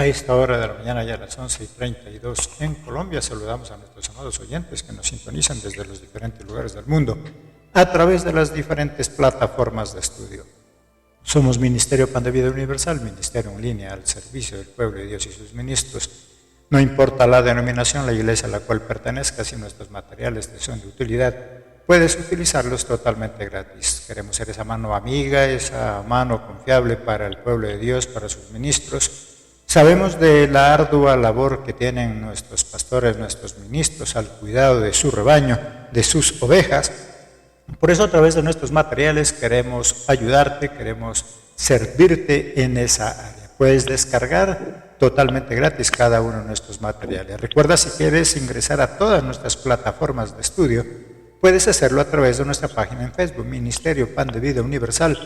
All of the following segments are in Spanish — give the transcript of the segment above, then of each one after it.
A esta hora de la mañana, ya a las 11:32 en Colombia, saludamos a nuestros amados oyentes que nos sintonizan desde los diferentes lugares del mundo a través de las diferentes plataformas de estudio. Somos Ministerio Pan de Vida Universal, ministerio en línea al servicio del pueblo de Dios y sus ministros. No importa la denominación, la iglesia a la cual pertenezcas, si nuestros materiales te son de utilidad, puedes utilizarlos totalmente gratis. Queremos ser esa mano amiga, esa mano confiable para el pueblo de Dios, para sus ministros. Sabemos de la ardua labor que tienen nuestros pastores, nuestros ministros, al cuidado de su rebaño, de sus ovejas. Por eso, a través de nuestros materiales queremos ayudarte, queremos servirte en esa área. Puedes descargar totalmente gratis cada uno de nuestros materiales. Recuerda, si quieres ingresar a todas nuestras plataformas de estudio, puedes hacerlo a través de nuestra página en Facebook, Ministerio Pan de Vida Universal.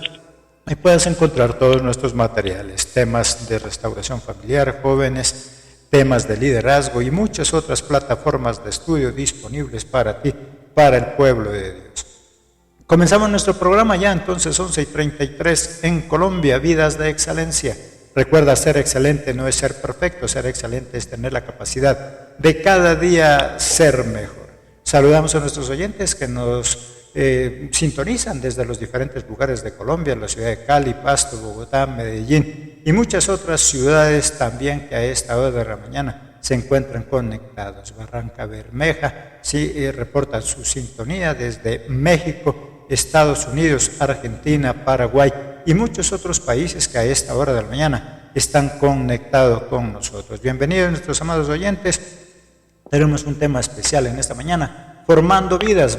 Ahí puedes encontrar todos nuestros materiales, temas de restauración familiar, jóvenes, temas de liderazgo y muchas otras plataformas de estudio disponibles para ti, para el pueblo de Dios. Comenzamos nuestro programa ya entonces, 11:33 en Colombia, Vidas de Excelencia. Recuerda, ser excelente no es ser perfecto, ser excelente es tener la capacidad de cada día ser mejor. Saludamos a nuestros oyentes que nos sintonizan desde los diferentes lugares de Colombia, la ciudad de Cali, Pasto, Bogotá, Medellín y muchas otras ciudades también que a esta hora de la mañana se encuentran conectados. Barranca Bermeja, sí, reporta su sintonía desde México, Estados Unidos, Argentina, Paraguay y muchos otros países que a esta hora de la mañana están conectados con nosotros. Bienvenidos nuestros amados oyentes. Tenemos un tema especial en esta mañana, formando vidas,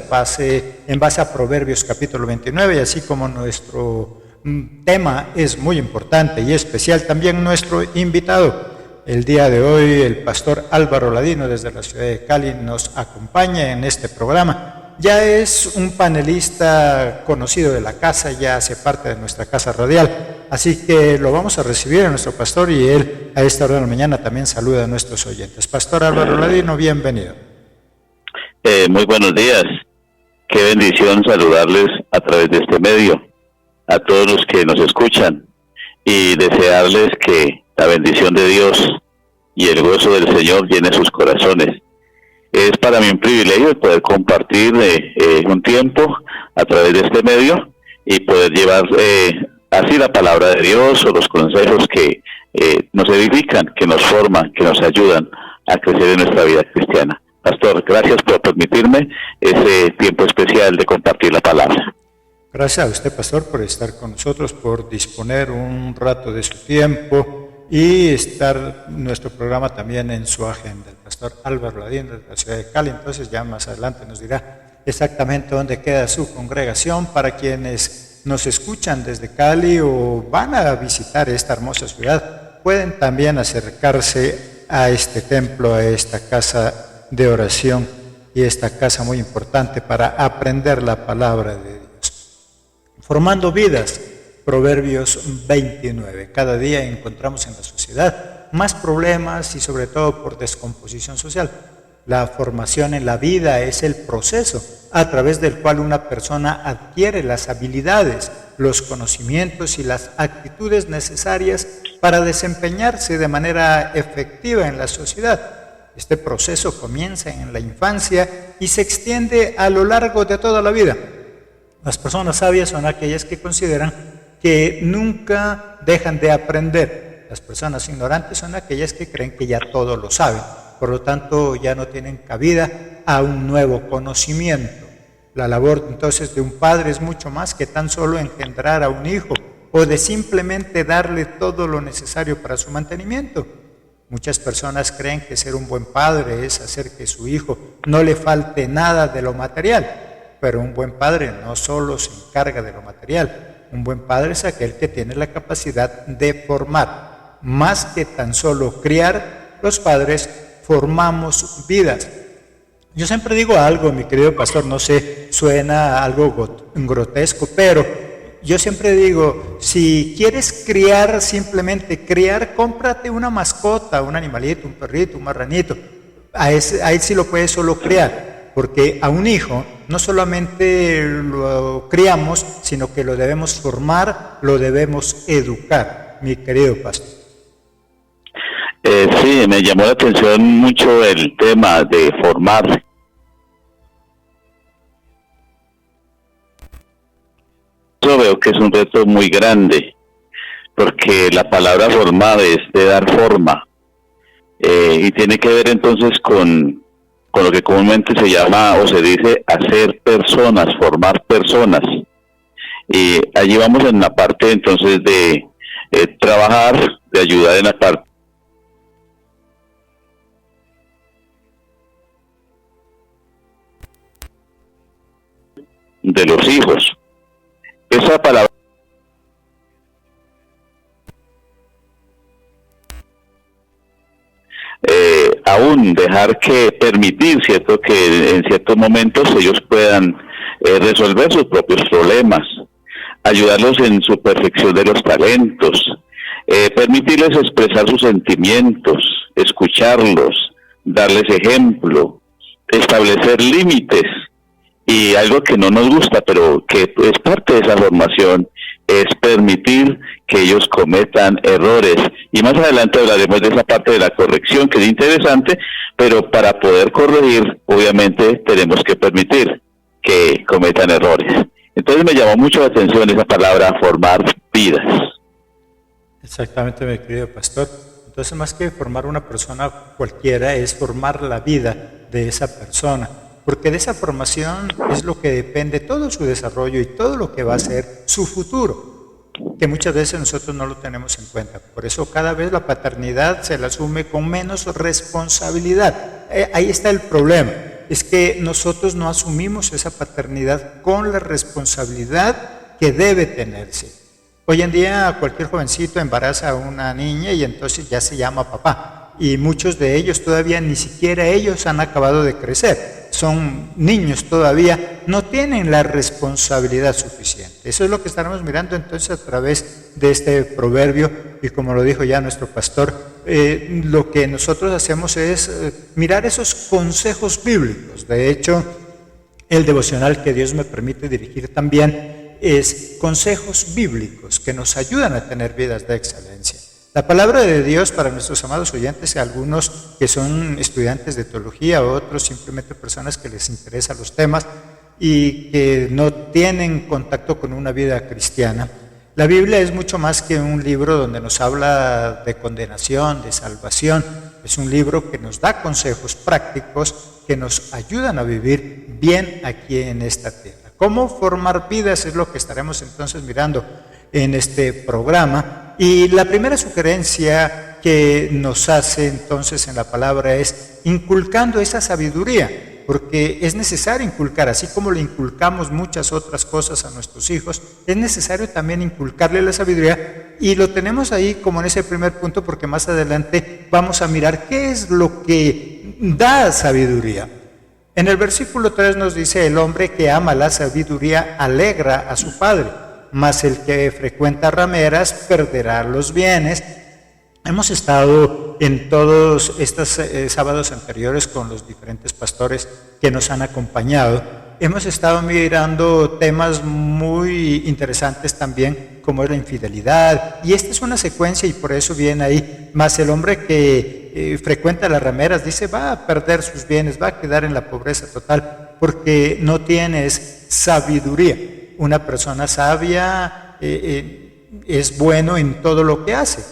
en base a Proverbios capítulo 29, y así como nuestro tema es muy importante y especial, también nuestro invitado. El día de hoy el pastor Álvaro Ladino desde la ciudad de Cali nos acompaña en este programa. Ya es un panelista conocido de la casa, ya hace parte de nuestra casa radial, así que lo vamos a recibir a nuestro pastor y él a esta hora de la mañana también saluda a nuestros oyentes. Pastor Álvaro Ladino, bienvenido. Muy buenos días, qué bendición saludarles a través de este medio, a todos los que nos escuchan y desearles que la bendición de Dios y el gozo del Señor llene sus corazones. Es para mí un privilegio poder compartir un tiempo a través de este medio y poder llevar así la palabra de Dios o los consejos que nos edifican, que nos forman, que nos ayudan a crecer en nuestra vida cristiana. Pastor, gracias por permitirme ese tiempo especial de compartir la palabra. Gracias a usted, pastor, por estar con nosotros, por disponer un rato de su tiempo y estar nuestro programa también en su agenda. El pastor Álvaro Ladino de la ciudad de Cali, entonces ya más adelante nos dirá exactamente dónde queda su congregación. Para quienes nos escuchan desde Cali o van a visitar esta hermosa ciudad, pueden también acercarse a este templo, a esta casa de oración y esta casa muy importante para aprender la palabra de Dios. Formando vidas, Proverbios 29. Cada día encontramos en la sociedad más problemas y sobre todo por descomposición social. La formación en la vida es el proceso a través del cual una persona adquiere las habilidades, los conocimientos y las actitudes necesarias para desempeñarse de manera efectiva en la sociedad. Este proceso comienza en la infancia y se extiende a lo largo de toda la vida. Las personas sabias son aquellas que consideran que nunca dejan de aprender. Las personas ignorantes son aquellas que creen que ya todo lo saben, por lo tanto ya no tienen cabida a un nuevo conocimiento. La labor entonces de un padre es mucho más que tan solo engendrar a un hijo o de simplemente darle todo lo necesario para su mantenimiento. Muchas personas creen que ser un buen padre es hacer que su hijo no le falte nada de lo material, pero un buen padre no solo se encarga de lo material, un buen padre es aquel que tiene la capacidad de formar. Más que tan solo criar, los padres formamos vidas. Yo siempre digo algo, mi querido pastor, no sé, suena algo grotesco, pero yo siempre digo, si quieres criar, simplemente criar, cómprate una mascota, un animalito, un perrito, un marranito. A él sí lo puedes solo criar, porque a un hijo no solamente lo criamos, sino que lo debemos formar, lo debemos educar, mi querido pastor. Sí, me llamó la atención mucho el tema de formar. Yo veo que es un reto muy grande, porque la palabra formar es de dar forma, y tiene que ver entonces con lo que comúnmente se llama o se dice hacer personas, formar personas. Y allí vamos en la parte entonces de trabajar, de ayudar en la parte de los hijos. Esa palabra aún dejar que permitir, cierto, que en ciertos momentos ellos puedan resolver sus propios problemas, ayudarlos en su perfección de los talentos, permitirles expresar sus sentimientos, escucharlos, darles ejemplo, establecer límites. Y algo que no nos gusta, pero que es parte de esa formación, es permitir que ellos cometan errores. Y más adelante hablaremos de esa parte de la corrección, que es interesante, pero para poder corregir, obviamente, tenemos que permitir que cometan errores. Entonces me llamó mucho la atención esa palabra, formar vidas. Exactamente, mi querido pastor. Entonces, más que formar una persona cualquiera, es formar la vida de esa persona, porque de esa formación es lo que depende todo su desarrollo y todo lo que va a ser su futuro, que muchas veces nosotros no lo tenemos en cuenta. Por eso cada vez la paternidad se la asume con menos responsabilidad. Ahí está el problema, es que nosotros no asumimos esa paternidad con la responsabilidad que debe tenerse. Hoy en día cualquier jovencito embaraza a una niña y entonces ya se llama papá. Y muchos de ellos todavía ni siquiera ellos han acabado de crecer. Son niños todavía, no tienen la responsabilidad suficiente. Eso es lo que estaremos mirando entonces a través de este proverbio. Y como lo dijo ya nuestro pastor, lo que nosotros hacemos es mirar esos consejos bíblicos. De hecho, el devocional que Dios me permite dirigir también es consejos bíblicos que nos ayudan a tener vidas de excelencia. La palabra de Dios para nuestros amados oyentes, algunos que son estudiantes de teología, otros simplemente personas que les interesan los temas y que no tienen contacto con una vida cristiana. La Biblia es mucho más que un libro donde nos habla de condenación, de salvación. Es un libro que nos da consejos prácticos que nos ayudan a vivir bien aquí en esta tierra. ¿Cómo formar vidas? Es lo que estaremos entonces mirando en este programa. Y la primera sugerencia que nos hace entonces en la palabra es inculcando esa sabiduría, porque es necesario inculcar, así como le inculcamos muchas otras cosas a nuestros hijos, es necesario también inculcarle la sabiduría, y lo tenemos ahí como en ese primer punto, porque más adelante vamos a mirar qué es lo que da sabiduría. En el versículo 3 nos dice: el hombre que ama la sabiduría alegra a su padre, mas el que frecuenta rameras perderá los bienes. Hemos estado en todos estos sábados anteriores con los diferentes pastores que nos han acompañado. Hemos estado mirando temas muy interesantes también, como es la infidelidad, y esta es una secuencia y por eso viene ahí. Mas el hombre que frecuenta las rameras, dice, va a perder sus bienes, va a quedar en la pobreza total, porque no tienes sabiduría. Una persona sabia es bueno en todo lo que hace.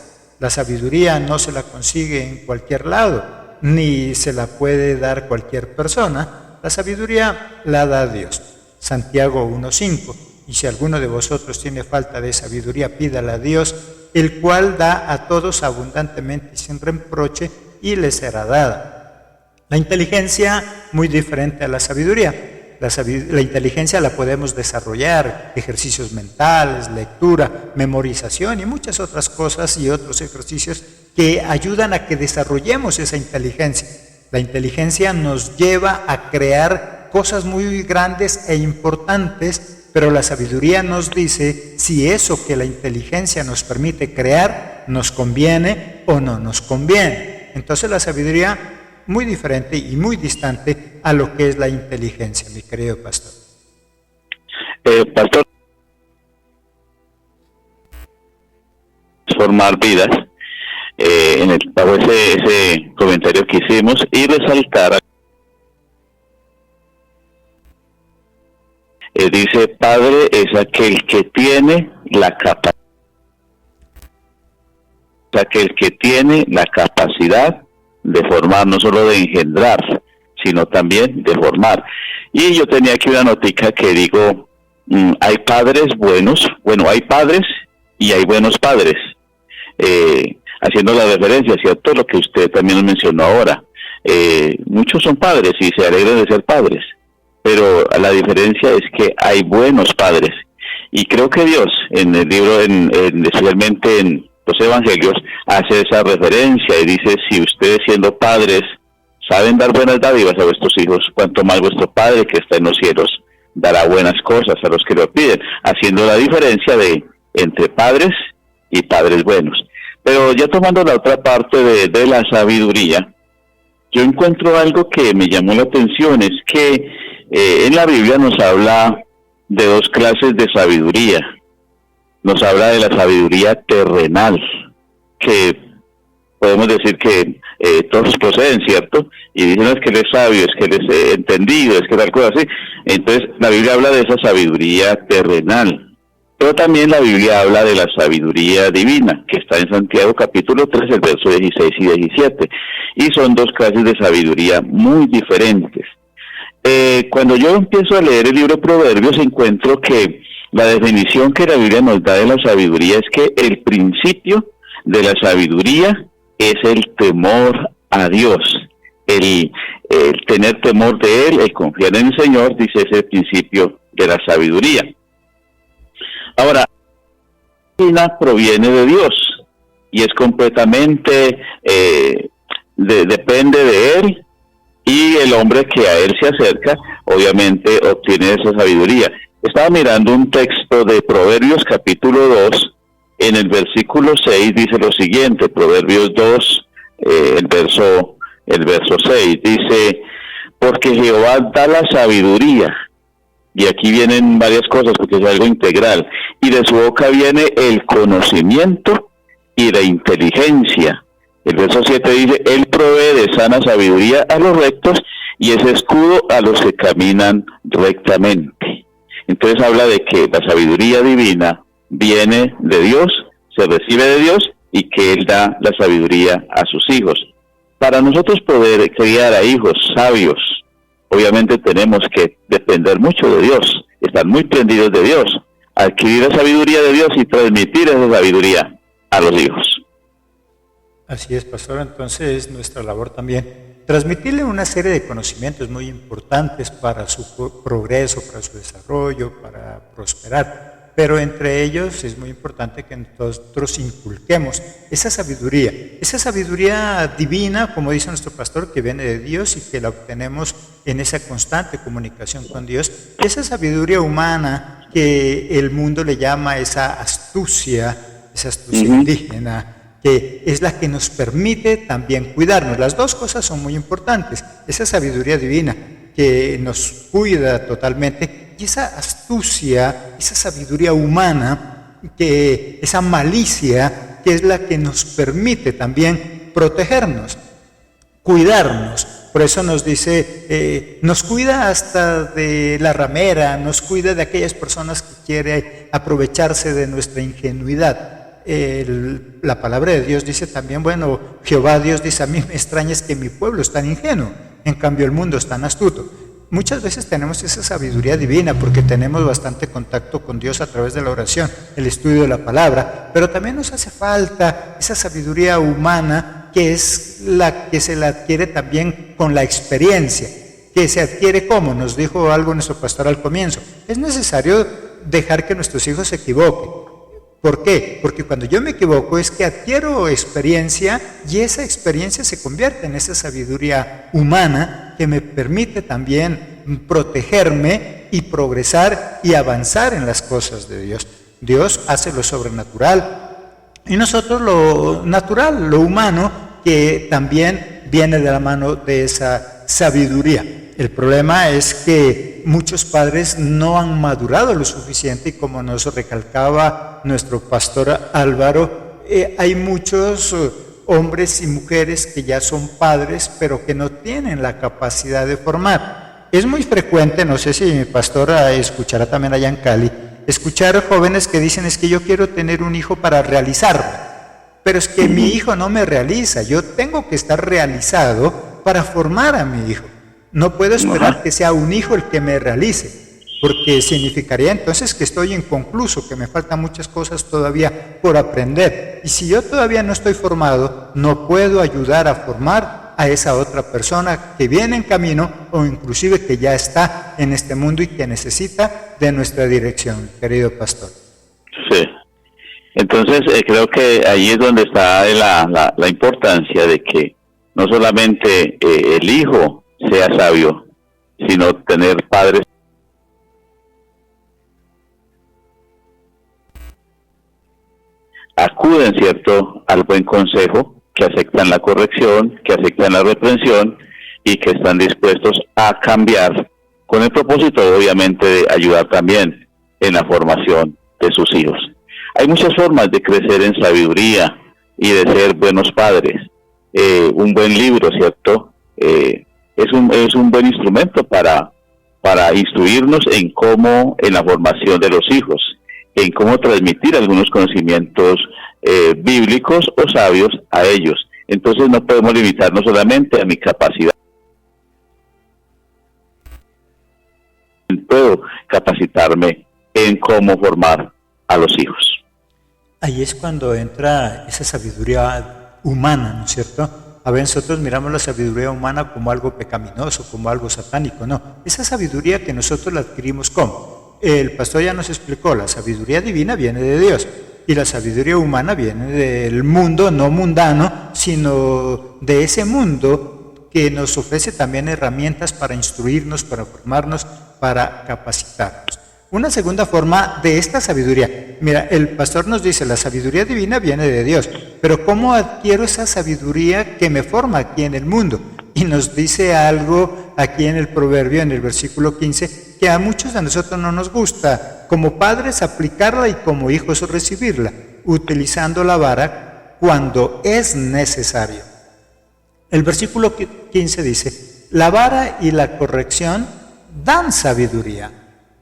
La sabiduría no se la consigue en cualquier lado, ni se la puede dar cualquier persona. La sabiduría la da Dios. Santiago 1:5. Y si alguno de vosotros tiene falta de sabiduría, pídala a Dios, el cual da a todos abundantemente y sin reproche, y les será dada. La inteligencia, muy diferente a la sabiduría. La inteligencia la podemos desarrollar, ejercicios mentales, lectura, memorización y muchas otras cosas y otros ejercicios que ayudan a que desarrollemos esa inteligencia. La inteligencia nos lleva a crear cosas muy grandes e importantes, pero la sabiduría nos dice si eso que la inteligencia nos permite crear nos conviene o no nos conviene. Entonces la sabiduría muy diferente y muy distante a lo que es la inteligencia, mi querido pastor. Pastor, formar vidas, en bajo ese comentario que hicimos y resaltar. Dice, padre es aquel que tiene la capacidad, de formar, no solo de engendrar, sino también de formar. Y yo tenía aquí una notica que digo, hay padres buenos, hay padres y hay buenos padres, haciendo la referencia, ¿cierto?, lo que usted también nos mencionó ahora. Muchos son padres y se alegran de ser padres, pero la diferencia es que hay buenos padres. Y creo que Dios, en el libro, especialmente en los evangelios, hace esa referencia y dice, si ustedes siendo padres saben dar buenas dádivas a vuestros hijos, cuanto más vuestro Padre que está en los cielos dará buenas cosas a los que lo piden, haciendo la diferencia entre padres y padres buenos. Pero ya tomando la otra parte de la sabiduría, yo encuentro algo que me llamó la atención, es que en la Biblia nos habla de dos clases de sabiduría. Nos habla de la sabiduría terrenal, que podemos decir que todos poseen, ¿cierto? Y dicen, no, es que él es sabio, es que él es entendido, es que tal cosa así. Entonces, la Biblia habla de esa sabiduría terrenal. Pero también la Biblia habla de la sabiduría divina, que está en Santiago capítulo 3, el verso 16 y 17. Y son dos clases de sabiduría muy diferentes. Cuando yo empiezo a leer el libro de Proverbios, encuentro que la definición que la Biblia nos da de la sabiduría es que el principio de la sabiduría es el temor a Dios, el tener temor de Él, el confiar en el Señor, dice, es el principio de la sabiduría. Ahora, la sabiduría proviene de Dios y es completamente, depende de Él, y el hombre que a Él se acerca, obviamente obtiene esa sabiduría. Estaba mirando un texto de Proverbios capítulo 2, en el versículo 6 dice lo siguiente, Proverbios 2, el verso 6, dice, porque Jehová da la sabiduría, y aquí vienen varias cosas porque es algo integral, y de su boca viene el conocimiento y la inteligencia. El verso 7 dice, Él provee de sana sabiduría a los rectos y es escudo a los que caminan rectamente. Entonces habla de que la sabiduría divina viene de Dios, se recibe de Dios y que Él da la sabiduría a sus hijos. Para nosotros poder criar a hijos sabios, obviamente tenemos que depender mucho de Dios, estar muy prendidos de Dios, adquirir la sabiduría de Dios y transmitir esa sabiduría a los hijos. Así es, pastor. Entonces, nuestra labor también, transmitirle una serie de conocimientos muy importantes para su progreso, para su desarrollo, para prosperar. Pero entre ellos es muy importante que nosotros inculquemos esa sabiduría divina, como dice nuestro pastor, que viene de Dios y que la obtenemos en esa constante comunicación con Dios. Esa sabiduría humana que el mundo le llama esa astucia indígena, que es la que nos permite también cuidarnos. Las dos cosas son muy importantes. Esa sabiduría divina que nos cuida totalmente y esa astucia, esa sabiduría humana, esa malicia que es la que nos permite también protegernos, cuidarnos. Por eso nos dice, nos cuida hasta de la ramera, nos cuida de aquellas personas que quieren aprovecharse de nuestra ingenuidad. La palabra de Dios dice también, Jehová Dios dice, a mí me extraña es que mi pueblo es tan ingenuo, en cambio el mundo es tan astuto. Muchas veces tenemos esa sabiduría divina porque tenemos bastante contacto con Dios a través de la oración, el estudio de la palabra, pero también nos hace falta esa sabiduría humana que es la que se la adquiere también con la experiencia, que se adquiere como nos dijo algo nuestro pastor al comienzo. Es necesario dejar que nuestros hijos se equivoquen. ¿Por qué? Porque cuando yo me equivoco es que adquiero experiencia y esa experiencia se convierte en esa sabiduría humana que me permite también protegerme y progresar y avanzar en las cosas de Dios. Dios hace lo sobrenatural y nosotros lo natural, lo humano, que también viene de la mano de esa sabiduría. El problema es que muchos padres no han madurado lo suficiente y como nos recalcaba nuestro pastor Álvaro, hay muchos hombres y mujeres que ya son padres, pero que no tienen la capacidad de formar. Es muy frecuente, no sé si mi pastor escuchará también allá en Cali, escuchar jóvenes que dicen, es que yo quiero tener un hijo para realizarme, pero es que mi hijo no me realiza, yo tengo que estar realizado para formar a mi hijo. No puedo esperar que sea un hijo el que me realice, porque significaría entonces que estoy inconcluso, que me faltan muchas cosas todavía por aprender. Y si yo todavía no estoy formado, no puedo ayudar a formar a esa otra persona que viene en camino o inclusive que ya está en este mundo y que necesita de nuestra dirección, querido pastor. Sí. Entonces, creo que ahí es donde está la importancia de que no solamente el hijo sea sabio, sino tener padres acuden, ¿cierto?, al buen consejo, que aceptan la corrección, que aceptan la reprensión y que están dispuestos a cambiar con el propósito, obviamente, de ayudar también en la formación de sus hijos. Hay muchas formas de crecer en sabiduría y de ser buenos padres. Un buen libro, ¿cierto?, es un buen instrumento para instruirnos en la formación de los hijos, en cómo transmitir algunos conocimientos bíblicos o sabios a ellos. Entonces no podemos limitarnos solamente a mi capacidad. Puedo capacitarme en cómo formar a los hijos. Ahí es cuando entra esa sabiduría humana, ¿no es cierto? A veces nosotros miramos la sabiduría humana como algo pecaminoso, como algo satánico. No, esa sabiduría que nosotros la adquirimos, ¿cómo? El pastor ya nos explicó, la sabiduría divina viene de Dios y la sabiduría humana viene del mundo, no mundano, sino de ese mundo que nos ofrece también herramientas para instruirnos, para formarnos, para capacitarnos. Una segunda forma de esta sabiduría, mira, el pastor nos dice, la sabiduría divina viene de Dios, pero ¿cómo adquiero esa sabiduría que me forma aquí en el mundo? Y nos dice algo aquí en el proverbio, en el versículo 15, que a muchos de nosotros no nos gusta, como padres aplicarla y como hijos recibirla, utilizando la vara cuando es necesario. El versículo 15 dice, la vara y la corrección dan sabiduría,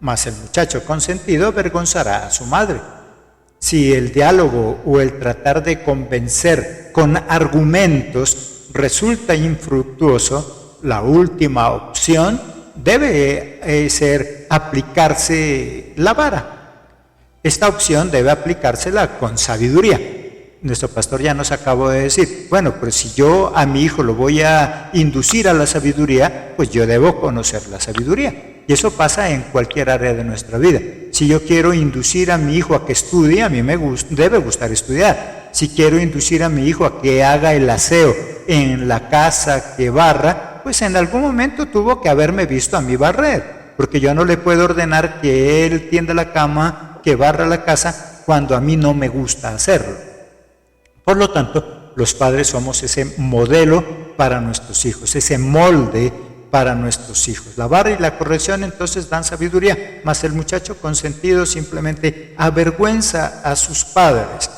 mas el muchacho consentido avergonzará a su madre. Si el diálogo o el tratar de convencer con argumentos resulta infructuoso, la última opción debe ser aplicarse la vara. Esta opción debe aplicársela con sabiduría. Nuestro pastor ya nos acabó de decir, bueno, pero si yo a mi hijo lo voy a inducir a la sabiduría, pues yo debo conocer la sabiduría. Y eso pasa en cualquier área de nuestra vida. Si yo quiero inducir a mi hijo a que estudie, a mí debe gustar estudiar. Si quiero inducir a mi hijo a que haga el aseo en la casa, que barra, pues en algún momento tuvo que haberme visto a mí barrer, porque yo no le puedo ordenar que él tienda la cama, que barra la casa, cuando a mí no me gusta hacerlo. Por lo tanto, los padres somos ese modelo para nuestros hijos, ese molde para nuestros hijos. La vara y la corrección entonces dan sabiduría, mas el muchacho consentido simplemente avergüenza a sus padres.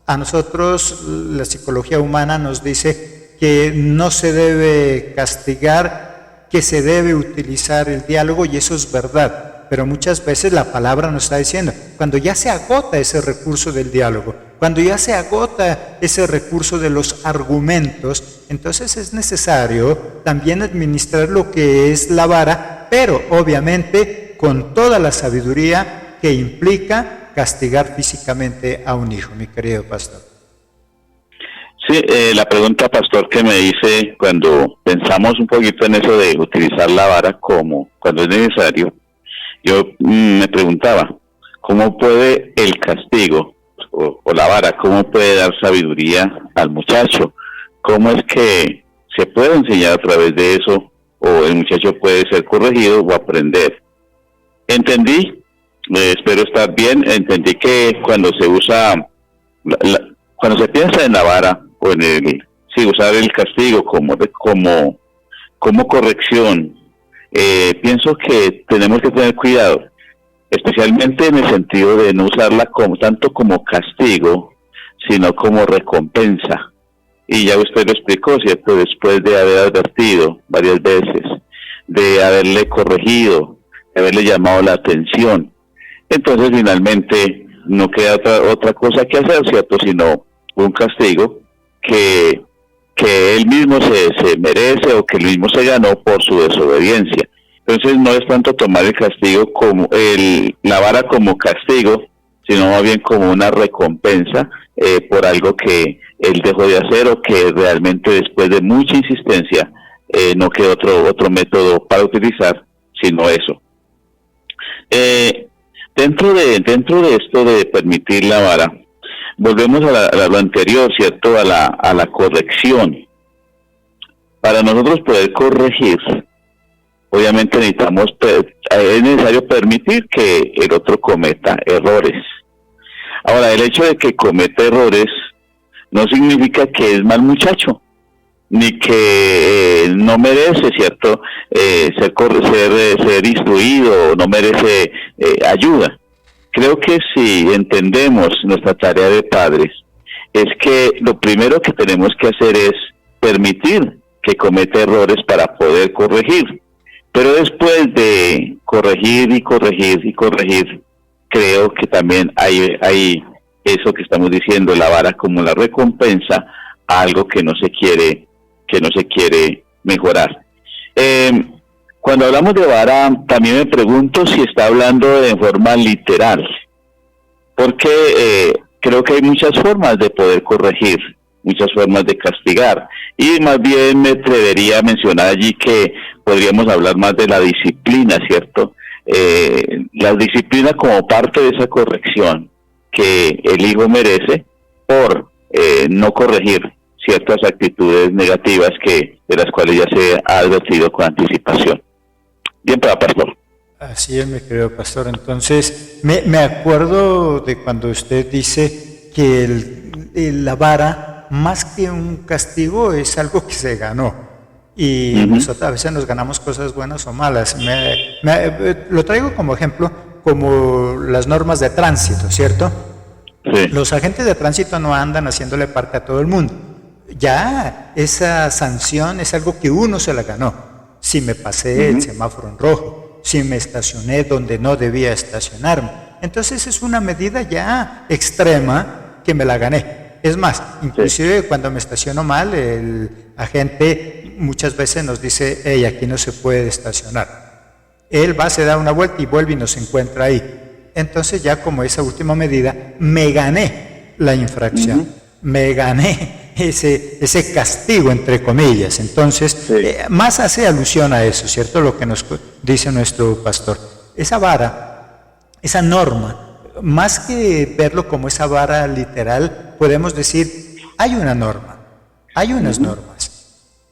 A nosotros la psicología humana nos dice que no se debe castigar, que se debe utilizar el diálogo, y eso es verdad. Pero muchas veces la palabra nos está diciendo, cuando ya se agota ese recurso del diálogo, cuando ya se agota ese recurso de los argumentos, entonces es necesario también administrar lo que es la vara, pero obviamente con toda la sabiduría que implica castigar físicamente a un hijo, mi querido pastor. Sí, la pregunta, pastor, que me hice cuando pensamos un poquito en eso de utilizar la vara como cuando es necesario, yo me preguntaba, ¿cómo puede el castigo o la vara, cómo puede dar sabiduría al muchacho? ¿Cómo es que se puede enseñar a través de eso, o el muchacho puede ser corregido o aprender? Entendí, espero estar bien, entendí que cuando se usa, cuando se piensa en la vara, o en usar el castigo como corrección, pienso que tenemos que tener cuidado, especialmente en el sentido de no usarla tanto como castigo, sino como recompensa. y ya usted lo explicó, ¿cierto? Después de haber advertido varias veces, de haberle corregido, de haberle llamado la atención, entonces finalmente no queda otra cosa que hacer, ¿cierto? Sino un castigo que él mismo se merece o que él mismo se ganó por su desobediencia. Entonces no es tanto tomar el castigo como la vara como castigo, sino más bien como una recompensa por algo que él dejó de hacer o que realmente después de mucha insistencia no quedó otro método para utilizar, sino eso. Dentro de esto de permitir la vara, volvemos a lo anterior, ¿cierto? A la corrección. Para nosotros poder corregir, obviamente es necesario permitir que el otro cometa errores. Ahora, el hecho de que cometa errores no significa que es mal muchacho, ni que no merece, ¿cierto? Ser instruido, no merece ayuda. Creo que si entendemos nuestra tarea de padres, es que lo primero que tenemos que hacer es permitir que cometa errores para poder corregir. Pero después de corregir y corregir y corregir, creo que también hay eso que estamos diciendo, la vara como la recompensa a algo que no se quiere mejorar. Cuando hablamos de vara, también me pregunto si está hablando de forma literal, porque creo que hay muchas formas de poder corregir, muchas formas de castigar, y más bien me atrevería a mencionar allí que podríamos hablar más de la disciplina, ¿cierto? La disciplina como parte de esa corrección que el hijo merece por no corregir ciertas actitudes negativas de las cuales ya se ha advertido con anticipación. Bien, para pastor. Así es, mi querido pastor. Entonces, me acuerdo de cuando usted dice que la vara, más que un castigo, es algo que se ganó. Y nosotros a veces nos ganamos cosas buenas o malas. Lo traigo como ejemplo, como las normas de tránsito, ¿cierto? Sí. Los agentes de tránsito no andan haciéndole parte a todo el mundo. Ya esa sanción es algo que uno se la ganó. Si me pasé el semáforo en rojo, si me estacioné donde no debía estacionarme. Entonces es una medida ya extrema que me la gané. Es más, inclusive cuando me estaciono mal, el agente muchas veces nos dice, hey, aquí no se puede estacionar. Él va, se da una vuelta y vuelve y nos encuentra ahí. Entonces ya como esa última medida, me gané la infracción, me gané ese castigo, entre comillas. Entonces, más hace alusión a eso, ¿cierto? Lo que nos dice nuestro pastor. Esa vara, esa norma, más que verlo como esa vara literal, podemos decir, hay una norma, hay unas normas,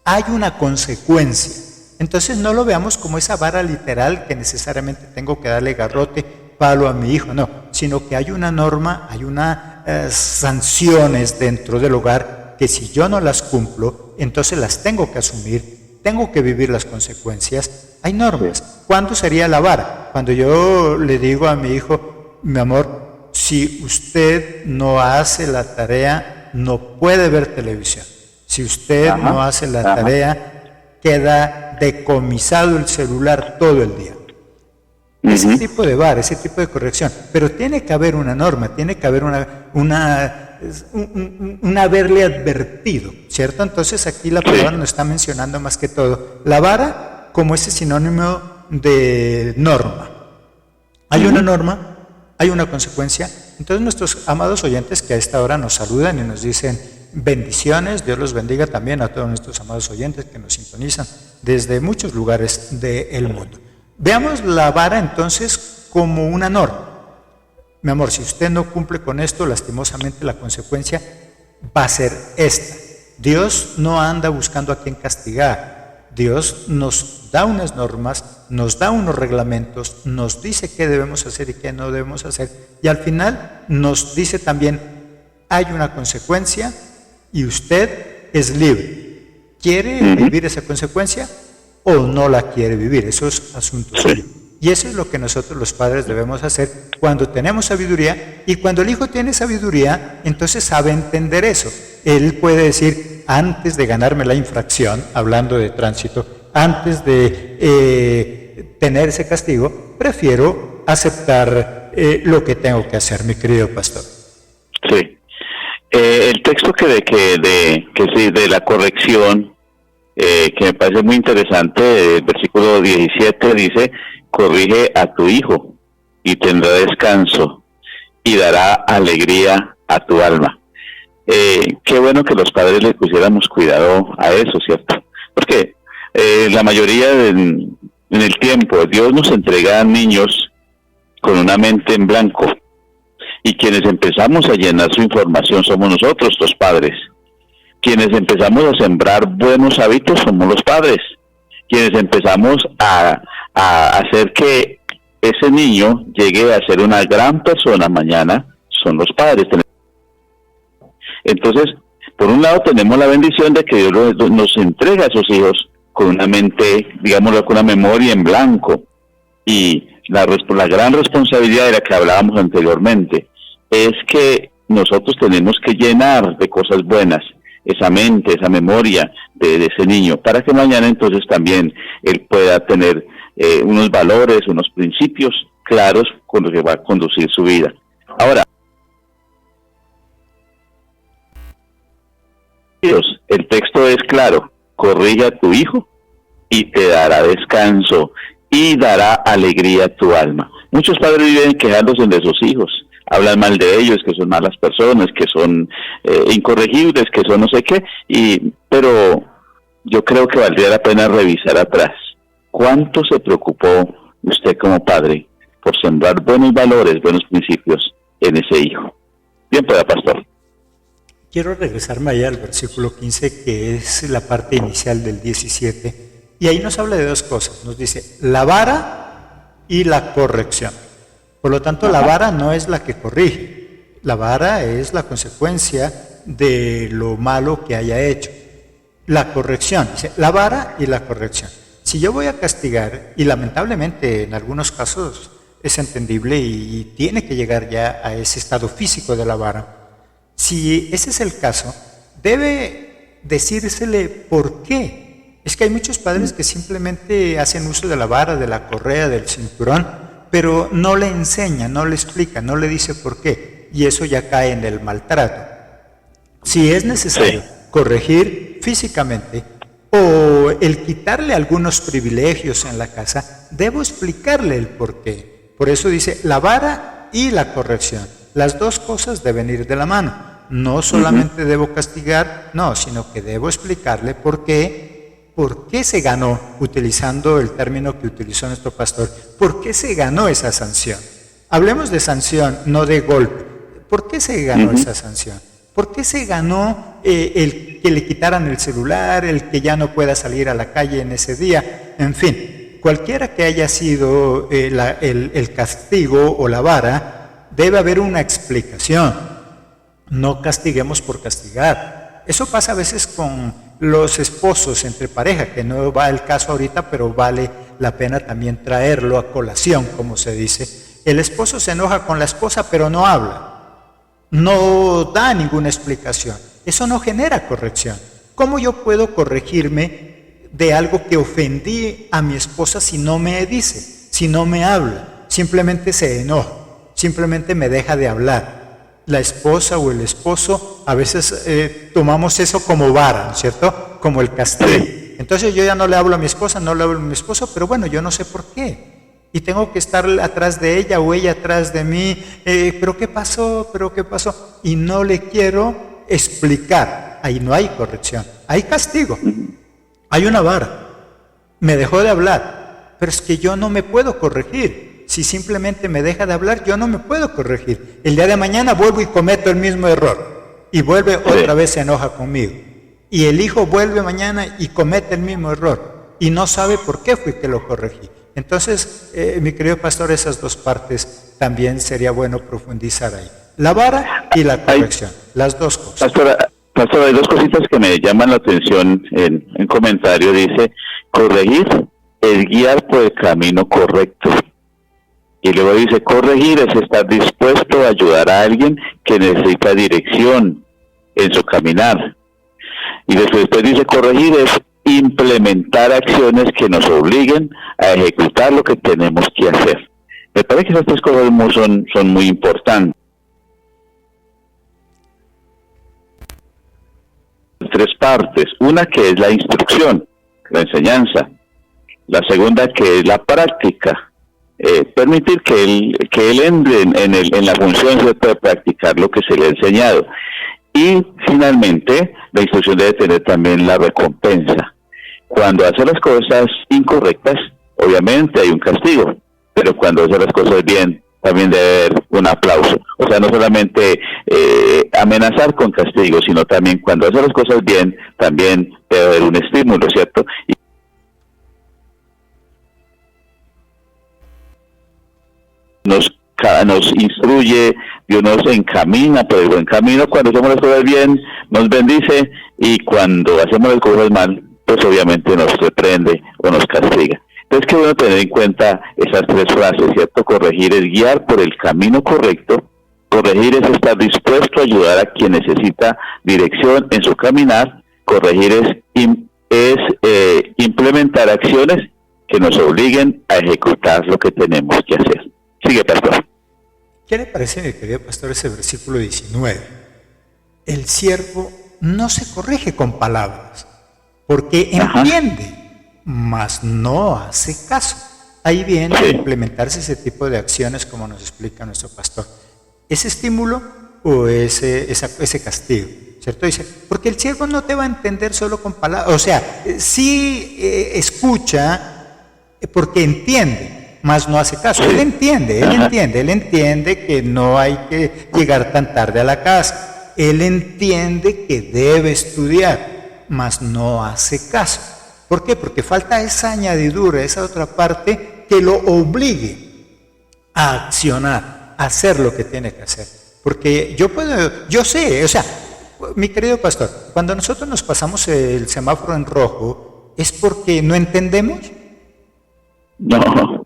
hay una consecuencia. Entonces no lo veamos como esa vara literal que necesariamente tengo que darle garrote, palo a mi hijo, no, sino que hay una norma, hay unas sanciones dentro del hogar que si yo no las cumplo, entonces las tengo que asumir, tengo que vivir las consecuencias. Hay normas. ¿Cuándo sería la vara? Cuando yo le digo a mi hijo, mi amor, si usted no hace la tarea, no puede ver televisión. Si usted no hace la tarea, queda decomisado el celular todo el día. Ese tipo de vara, ese tipo de corrección. Pero tiene que haber una norma, tiene que haber un haberle advertido, ¿cierto? Entonces aquí la palabra nos está mencionando más que todo la vara como ese sinónimo de norma. Hay una norma, hay una consecuencia. Entonces nuestros amados oyentes que a esta hora nos saludan y nos dicen bendiciones, Dios los bendiga también a todos nuestros amados oyentes que nos sintonizan desde muchos lugares del mundo. Veamos la vara entonces como una norma. Mi amor, si usted no cumple con esto, lastimosamente la consecuencia va a ser esta. Dios no anda buscando a quien castigar. Dios nos da unas normas, nos da unos reglamentos, nos dice qué debemos hacer y qué no debemos hacer. Y al final nos dice también, hay una consecuencia y usted es libre. ¿Quiere vivir esa consecuencia o no la quiere vivir? Eso es asunto suyo. Y eso es lo que nosotros los padres debemos hacer cuando tenemos sabiduría, y cuando el hijo tiene sabiduría, entonces sabe entender eso. Él puede decir, antes de ganarme la infracción, hablando de tránsito, antes de tener ese castigo, prefiero aceptar lo que tengo que hacer, mi querido pastor. Sí. El texto de la corrección, que me parece muy interesante, el versículo 17 dice, corrige a tu hijo y tendrá descanso y dará alegría a tu alma. Qué bueno que los padres le pusiéramos cuidado a eso, ¿cierto? Porque la mayoría en el tiempo, Dios nos entrega a niños con una mente en blanco, y quienes empezamos a llenar su información somos nosotros, los padres. Quienes empezamos a sembrar buenos hábitos somos los padres. Quienes empezamos a hacer que ese niño llegue a ser una gran persona mañana son los padres. Entonces, por un lado tenemos la bendición de que Dios nos entrega a sus hijos con una mente, digámoslo, con una memoria en blanco. Y la gran responsabilidad de la que hablábamos anteriormente es que nosotros tenemos que llenar de cosas buenas esa mente, esa memoria de ese niño, para que mañana entonces también él pueda tener unos valores, unos principios claros con los que va a conducir su vida. Ahora, el texto es claro: corrige a tu hijo y te dará descanso y dará alegría a tu alma. Muchos padres viven quejándose de sus hijos, hablan mal de ellos, que son malas personas, que son incorregibles, que son no sé qué, pero yo creo que valdría la pena revisar atrás. ¿Cuánto se preocupó usted como padre por sembrar buenos valores, buenos principios en ese hijo? Bien, pues, pastor. Quiero regresarme allá al versículo 15, que es la parte inicial del 17, y ahí nos habla de dos cosas. Nos dice la vara y la corrección. Por lo tanto, la vara no es la que corrige, la vara es la consecuencia de lo malo que haya hecho. La corrección, dice, la vara y la corrección. Si yo voy a castigar, y lamentablemente en algunos casos es entendible y tiene que llegar ya a ese estado físico de la vara, si ese es el caso, debe decírsele por qué. Es que hay muchos padres que simplemente hacen uso de la vara, de la correa, del cinturón, pero no le enseña, no le explica, no le dice por qué, y eso ya cae en el maltrato. Si es necesario corregir físicamente o el quitarle algunos privilegios en la casa, debo explicarle el por qué. Por eso dice la vara y la corrección. Las dos cosas deben ir de la mano. No solamente debo castigar, no, sino que debo explicarle por qué se ganó, utilizando el término que utilizó nuestro pastor, por qué se ganó esa sanción. Hablemos de sanción, no de golpe. ¿Por qué se ganó esa sanción? ¿Por qué se ganó el que le quitaran el celular, el que ya no pueda salir a la calle en ese día? En fin, cualquiera que haya sido el castigo o la vara, debe haber una explicación. No castiguemos por castigar. Eso pasa a veces con los esposos entre pareja, que no va el caso ahorita, pero vale la pena también traerlo a colación, como se dice. El esposo se enoja con la esposa, pero no habla, no da ninguna explicación. Eso no genera corrección. ¿Cómo yo puedo corregirme de algo que ofendí a mi esposa si no me dice, si no me habla? Simplemente se enoja, simplemente me deja de hablar. La esposa o el esposo, a veces tomamos eso como vara, ¿no es cierto? Como el castigo. Entonces yo ya no le hablo a mi esposa, no le hablo a mi esposo, pero bueno, yo no sé por qué. Y tengo que estar atrás de ella o ella atrás de mí. ¿Pero qué pasó? ¿Pero qué pasó? Y no le quiero explicar. Ahí no hay corrección, hay castigo. Hay una vara. Me dejó de hablar, pero es que yo no me puedo corregir. Si simplemente me deja de hablar, yo no me puedo corregir. El día de mañana vuelvo y cometo el mismo error. Y vuelve otra vez, se enoja conmigo. Y el hijo vuelve mañana y comete el mismo error. Y no sabe por qué fui que lo corregí. Entonces, mi querido pastor, esas dos partes también sería bueno profundizar ahí. La vara y la corrección. Las dos cosas. Pastor, hay dos cositas que me llaman la atención en comentario. Dice, corregir es guiar por el camino correcto. Y luego dice, corregir es estar dispuesto a ayudar a alguien que necesita dirección. en su caminar. Y después dice, corregir es implementar acciones que nos obliguen a ejecutar lo que tenemos que hacer. Me parece que esas tres cosas son muy importantes. Tres partes. Una que es la instrucción, la enseñanza. La segunda que es la práctica. Permitir que él entre en la función, ¿cierto?, de practicar lo que se le ha enseñado. Y finalmente, la instrucción debe tener también la recompensa. Cuando hace las cosas incorrectas, obviamente hay un castigo, pero cuando hace las cosas bien, también debe haber un aplauso. O sea, no solamente amenazar con castigo, sino también cuando hace las cosas bien, también debe haber un estímulo, ¿cierto? Y nos instruye, Dios nos encamina por el buen camino. Cuando hacemos las cosas bien, nos bendice, y cuando hacemos las cosas mal, pues obviamente nos reprende o nos castiga. Entonces, qué bueno tener en cuenta esas tres frases, ¿cierto? Corregir es guiar por el camino correcto, corregir es estar dispuesto a ayudar a quien necesita dirección en su caminar, corregir es implementar acciones que nos obliguen a ejecutar lo que tenemos que hacer. Sigue, pastor. ¿Qué le parece, mi querido pastor, ese versículo 19? El siervo no se corrige con palabras, porque entiende, mas no hace caso. Ahí viene a implementarse ese tipo de acciones, como nos explica nuestro pastor. ¿Ese estímulo o ese castigo? ¿Cierto? Dice, porque el siervo no te va a entender solo con palabras. O sea, sí escucha porque entiende, mas no hace caso. Él entiende que no hay que llegar tan tarde a la casa. Él entiende que debe estudiar, mas no hace caso. ¿Por qué? Porque falta esa añadidura, esa otra parte que lo obligue a accionar, a hacer lo que tiene que hacer. Porque yo sé, o sea, mi querido pastor, cuando nosotros nos pasamos el semáforo en rojo, ¿es porque no entendemos? No.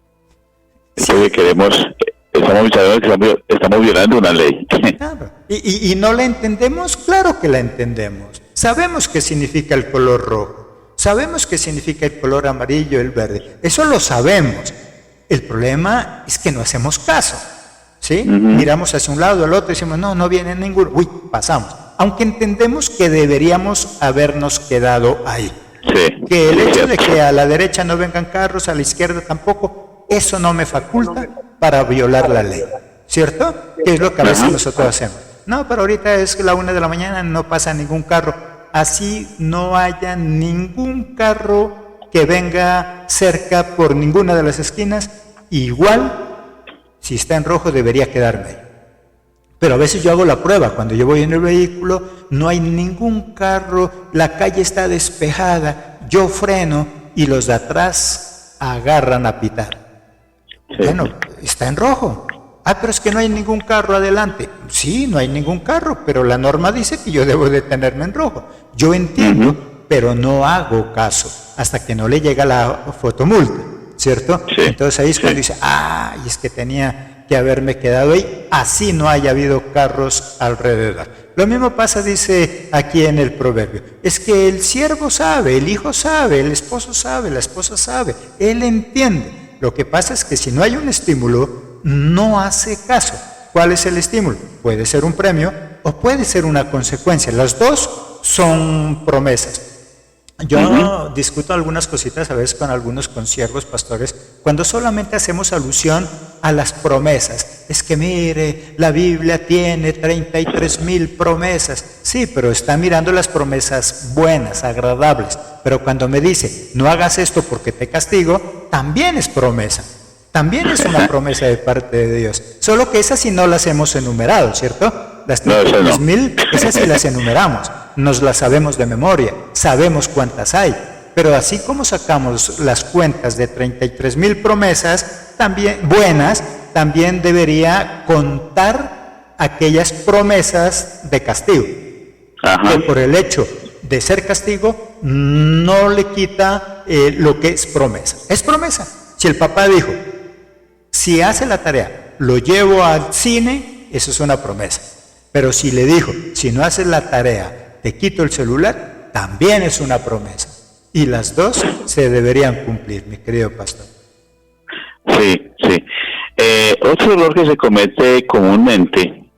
Entonces estamos violando una ley. Claro. ¿Y no la entendemos? Claro que la entendemos. Sabemos qué significa el color rojo. Sabemos qué significa el color amarillo, el verde. Eso lo sabemos. El problema es que no hacemos caso. ¿Sí? Miramos hacia un lado, al otro, y decimos, no viene ninguno. Uy, pasamos. Aunque entendemos que deberíamos habernos quedado ahí. Sí, que el hecho de que a la derecha no vengan carros, a la izquierda tampoco, eso no me faculta para violar la ley, ¿cierto? Que es lo que a veces nosotros hacemos. No, pero ahorita es la 1 de la mañana, no pasa ningún carro. Así no haya ningún carro que venga cerca por ninguna de las esquinas, igual, si está en rojo, debería quedarme ahí. Pero a veces yo hago la prueba, cuando yo voy en el vehículo, no hay ningún carro, la calle está despejada, yo freno y los de atrás agarran a pitar. Sí. Bueno, está en rojo. Pero es que no hay ningún carro adelante. Sí, no hay ningún carro, pero la norma dice que yo debo detenerme en rojo. Yo entiendo, pero no hago caso hasta que no le llega la fotomulta, ¿cierto? Sí. Entonces ahí es cuando dice, y es que tenía que haberme quedado ahí, así no haya habido carros alrededor. Lo mismo pasa, dice aquí en el proverbio, es que el siervo sabe, el hijo sabe, el esposo sabe, la esposa sabe, él entiende. Lo que pasa es que si no hay un estímulo, no hace caso. ¿Cuál es el estímulo? Puede ser un premio o puede ser una consecuencia. Las dos son promesas. Yo discuto algunas cositas a veces con algunos consiervos, pastores, cuando solamente hacemos alusión a las promesas. Es que mire, la Biblia tiene 33,000 promesas. Sí, pero está mirando las promesas buenas, agradables. Pero cuando me dice, no hagas esto porque te castigo, también es promesa. También es una promesa de parte de Dios. Solo que esas sí no las hemos enumerado, ¿cierto? Las 33,000, esas sí las enumeramos. Nos las sabemos de memoria, sabemos cuántas hay. Pero así como sacamos las cuentas de 33,000 promesas, también buenas, también debería contar aquellas promesas de castigo. Que por el hecho de ser castigo, no le quita lo que es promesa. Es promesa. Si el papá dijo, si hace la tarea, lo llevo al cine, eso es una promesa. Pero si le dijo, si no haces la tarea, te quito el celular, también es una promesa. Y las dos se deberían cumplir, mi querido pastor. Sí, sí. Otro error que se comete comúnmente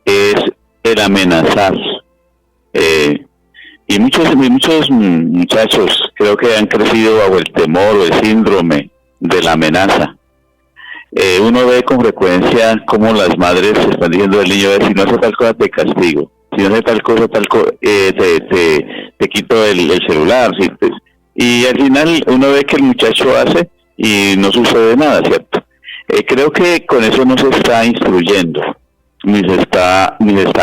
es el amenazar. Y muchos muchachos creo que han crecido bajo el temor o el síndrome de la amenaza. Uno ve con frecuencia cómo las madres están diciendo al niño, si no hace tal cosa te castigo, si no hace tal cosa, te quito el celular. ¿Sí? Y al final uno ve que el muchacho hace y no sucede nada, ¿cierto? Creo que con eso no se está instruyendo, ni se está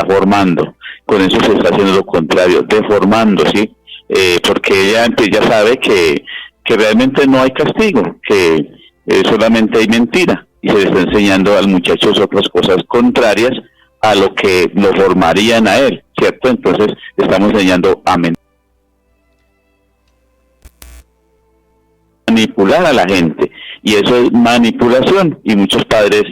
formando. Con eso se está haciendo lo contrario, deformando, ¿sí? Porque ella ya sabe que realmente no hay castigo, que solamente hay mentira, y se le está enseñando al muchacho otras cosas contrarias a lo que lo formarían a él, ¿cierto? Entonces estamos enseñando a manipular a la gente, y eso es manipulación, y muchos padres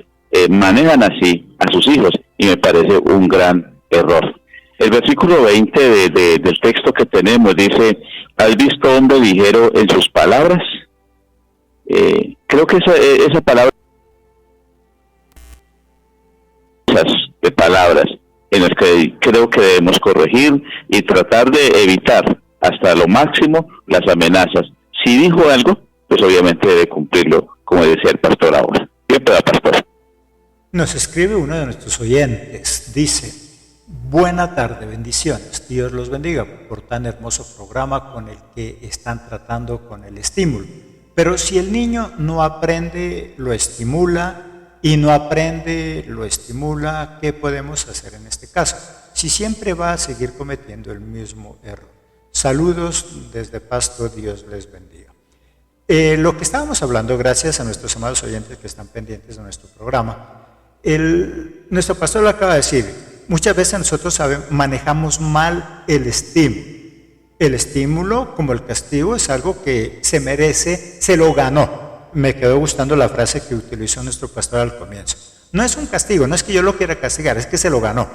manejan así a sus hijos, y me parece un gran error. El versículo 20 del texto que tenemos dice, ¿has visto hombre ligero en sus palabras? Creo que esa palabra, de palabras en las que creo que debemos corregir y tratar de evitar hasta lo máximo las amenazas. Si dijo algo, pues obviamente debe cumplirlo, como decía el pastor ahora. Siempre, pastor. Nos escribe uno de nuestros oyentes, dice, buena tarde, bendiciones, Dios los bendiga por tan hermoso programa con el que están tratando con el estímulo. Pero si el niño no aprende, lo estimula, y no aprende, lo estimula, ¿qué podemos hacer en este caso? Si siempre va a seguir cometiendo el mismo error. Saludos desde Pasto, Dios les bendiga. Lo que estábamos hablando, gracias a nuestros amados oyentes que están pendientes de nuestro programa, nuestro pastor lo acaba de decir, muchas veces nosotros manejamos mal el estímulo. El estímulo, como el castigo, es algo que se merece, se lo ganó. Me quedó gustando la frase que utilizó nuestro pastor al comienzo. No es un castigo, no es que yo lo quiera castigar, es que se lo ganó.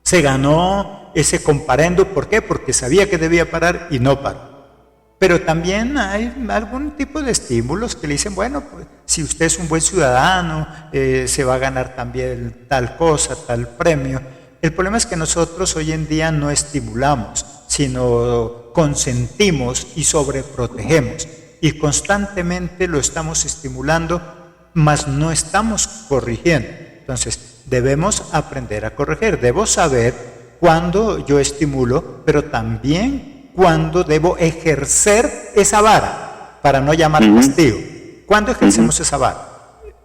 Se ganó ese comparendo, ¿por qué? Porque sabía que debía parar y no paró. Pero también hay algún tipo de estímulos que le dicen, bueno, pues, si usted es un buen ciudadano, se va a ganar también tal cosa, tal premio. El problema es que nosotros hoy en día no estimulamos, sino consentimos y sobreprotegemos. Y constantemente lo estamos estimulando, mas no estamos corrigiendo. Entonces, debemos aprender a corregir. Debo saber cuándo yo estimulo, pero también cuándo debo ejercer esa vara, para no llamar castigo. ¿Cuándo ejercemos esa vara?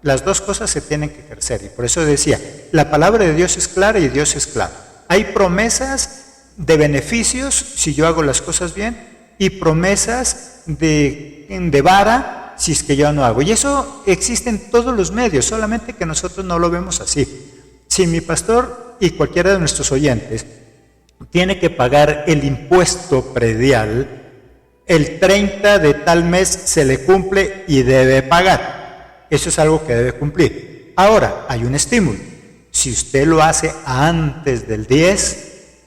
Las dos cosas se tienen que ejercer. Y por eso decía, la palabra de Dios es clara y Dios es claro. Hay promesas de beneficios si yo hago las cosas bien, y promesas de vara si es que yo no hago. Y eso existe en todos los medios, solamente que nosotros no lo vemos así. Si mi pastor y cualquiera de nuestros oyentes tiene que pagar el impuesto predial, el 30 de tal mes se le cumple y debe pagar. Eso es algo que debe cumplir. Ahora, hay un estímulo. Si usted lo hace antes del 10,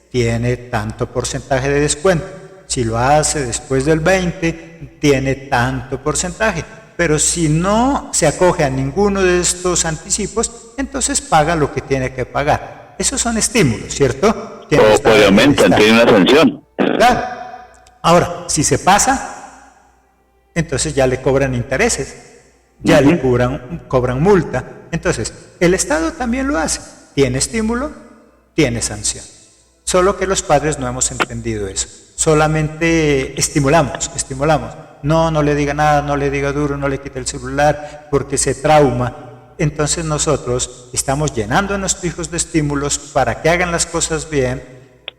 tiene tanto porcentaje de descuento. Si lo hace después del 20, tiene tanto porcentaje. Pero si no se acoge a ninguno de estos anticipos, entonces paga lo que tiene que pagar. Esos son estímulos, ¿cierto? Obviamente, tiene una sanción. Claro. Ahora, si se pasa, entonces ya le cobran intereses, ya le cobran multa. Entonces, el Estado también lo hace. Tiene estímulo, tiene sanción. Solo que los padres no hemos entendido eso. Solamente estimulamos. No le diga nada, no le diga duro, no le quite el celular, porque se trauma. Entonces nosotros estamos llenando a nuestros hijos de estímulos para que hagan las cosas bien,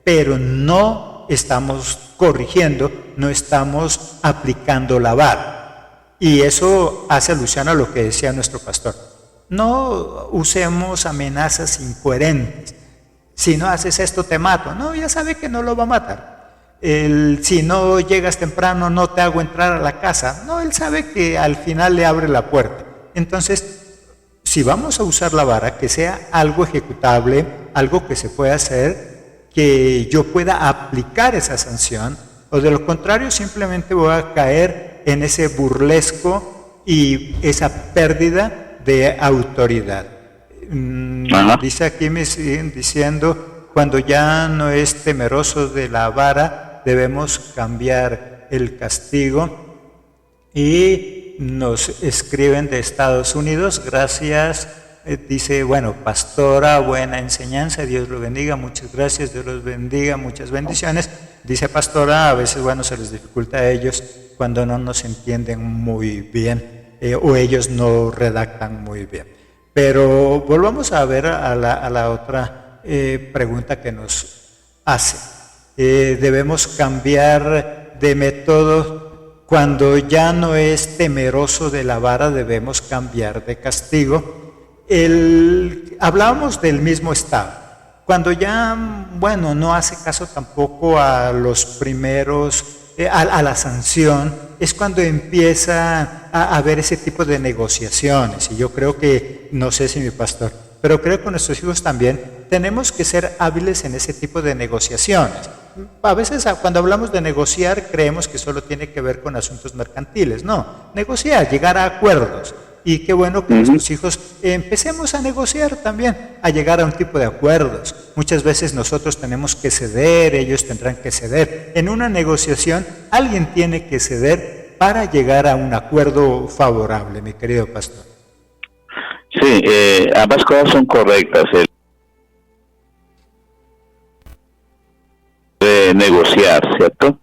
pero no estamos corrigiendo, no estamos aplicando la vara. Y eso hace alusión a lo que decía nuestro pastor. No usemos amenazas incoherentes. Si no haces esto te mato. No, ya sabe que no lo va a matar. Si no llegas temprano no te hago entrar a la casa. No, él sabe que al final le abre la puerta. Entonces, si vamos a usar la vara, que sea algo ejecutable, algo que se pueda hacer, que yo pueda aplicar esa sanción, o de lo contrario simplemente voy a caer en ese burlesco y esa pérdida de autoridad. Dice aquí, me siguen diciendo, cuando ya no es temeroso de la vara, debemos cambiar el castigo. Y nos escriben de Estados Unidos, gracias, dice, bueno, pastora, buena enseñanza, Dios lo bendiga, muchas gracias, Dios los bendiga, muchas bendiciones. Dice pastora, a veces, bueno, se les dificulta a ellos cuando no nos entienden muy bien o ellos no redactan muy bien. Pero volvamos a ver a la otra pregunta que nos hace. Debemos cambiar de método. Cuando ya no es temeroso de la vara, debemos cambiar de castigo. Hablábamos del mismo estado. Cuando ya, bueno, no hace caso tampoco a los primeros, a la sanción, es cuando empieza a haber ese tipo de negociaciones. Y yo creo que, no sé si mi pastor, pero creo que con nuestros hijos también tenemos que ser hábiles en ese tipo de negociaciones. A veces cuando hablamos de negociar creemos que solo tiene que ver con asuntos mercantiles. No, negociar, llegar a acuerdos. Y qué bueno que nuestros hijos empecemos a negociar también, a llegar a un tipo de acuerdos. Muchas veces nosotros tenemos que ceder, ellos tendrán que ceder. En una negociación alguien tiene que ceder para llegar a un acuerdo favorable, mi querido pastor. Sí, ambas cosas son correctas. Negociar, ¿cierto?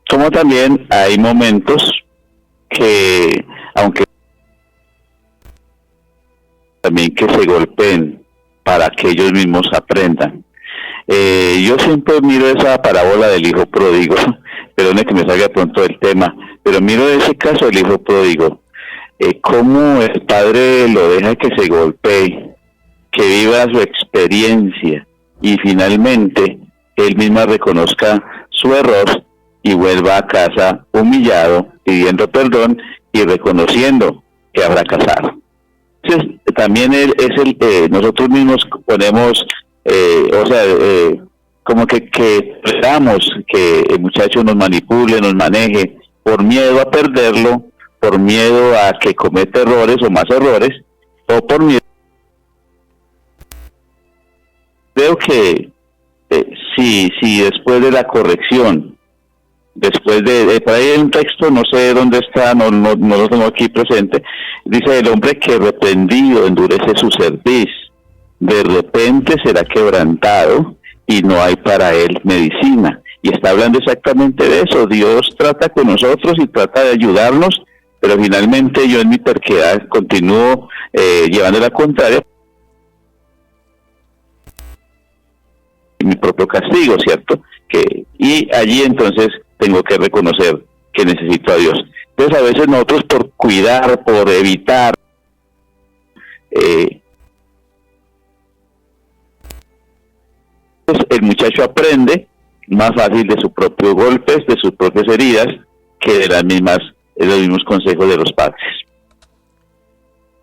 Como también hay momentos que, aunque también que se golpeen para que ellos mismos aprendan. Yo siempre miro esa parábola del hijo pródigo, perdone que me salga pronto del tema, pero miro ese caso del hijo pródigo, cómo el padre lo deja que se golpee, que viva su experiencia y finalmente él misma reconozca su error y vuelva a casa humillado, pidiendo perdón y reconociendo que ha fracasado. Entonces, también nosotros mismos ponemos, como que esperamos que el muchacho nos manipule, nos maneje, por miedo a perderlo, por miedo a que cometa errores o más errores, o por miedo. Creo que si después de la corrección, después por ahí hay un texto, no sé dónde está, no lo tengo aquí presente, dice: el hombre que reprendido endurece su cerviz, de repente será quebrantado y no hay para él medicina. Y está hablando exactamente de eso. Dios trata con nosotros y trata de ayudarnos, pero finalmente yo en mi terquedad continúo llevando la contraria, mi propio castigo, ¿cierto? Y allí entonces tengo que reconocer que necesito a Dios. Entonces a veces nosotros, por cuidar, por evitar, pues el muchacho aprende más fácil de sus propios golpes, de sus propias heridas, que de los mismos consejos de los padres.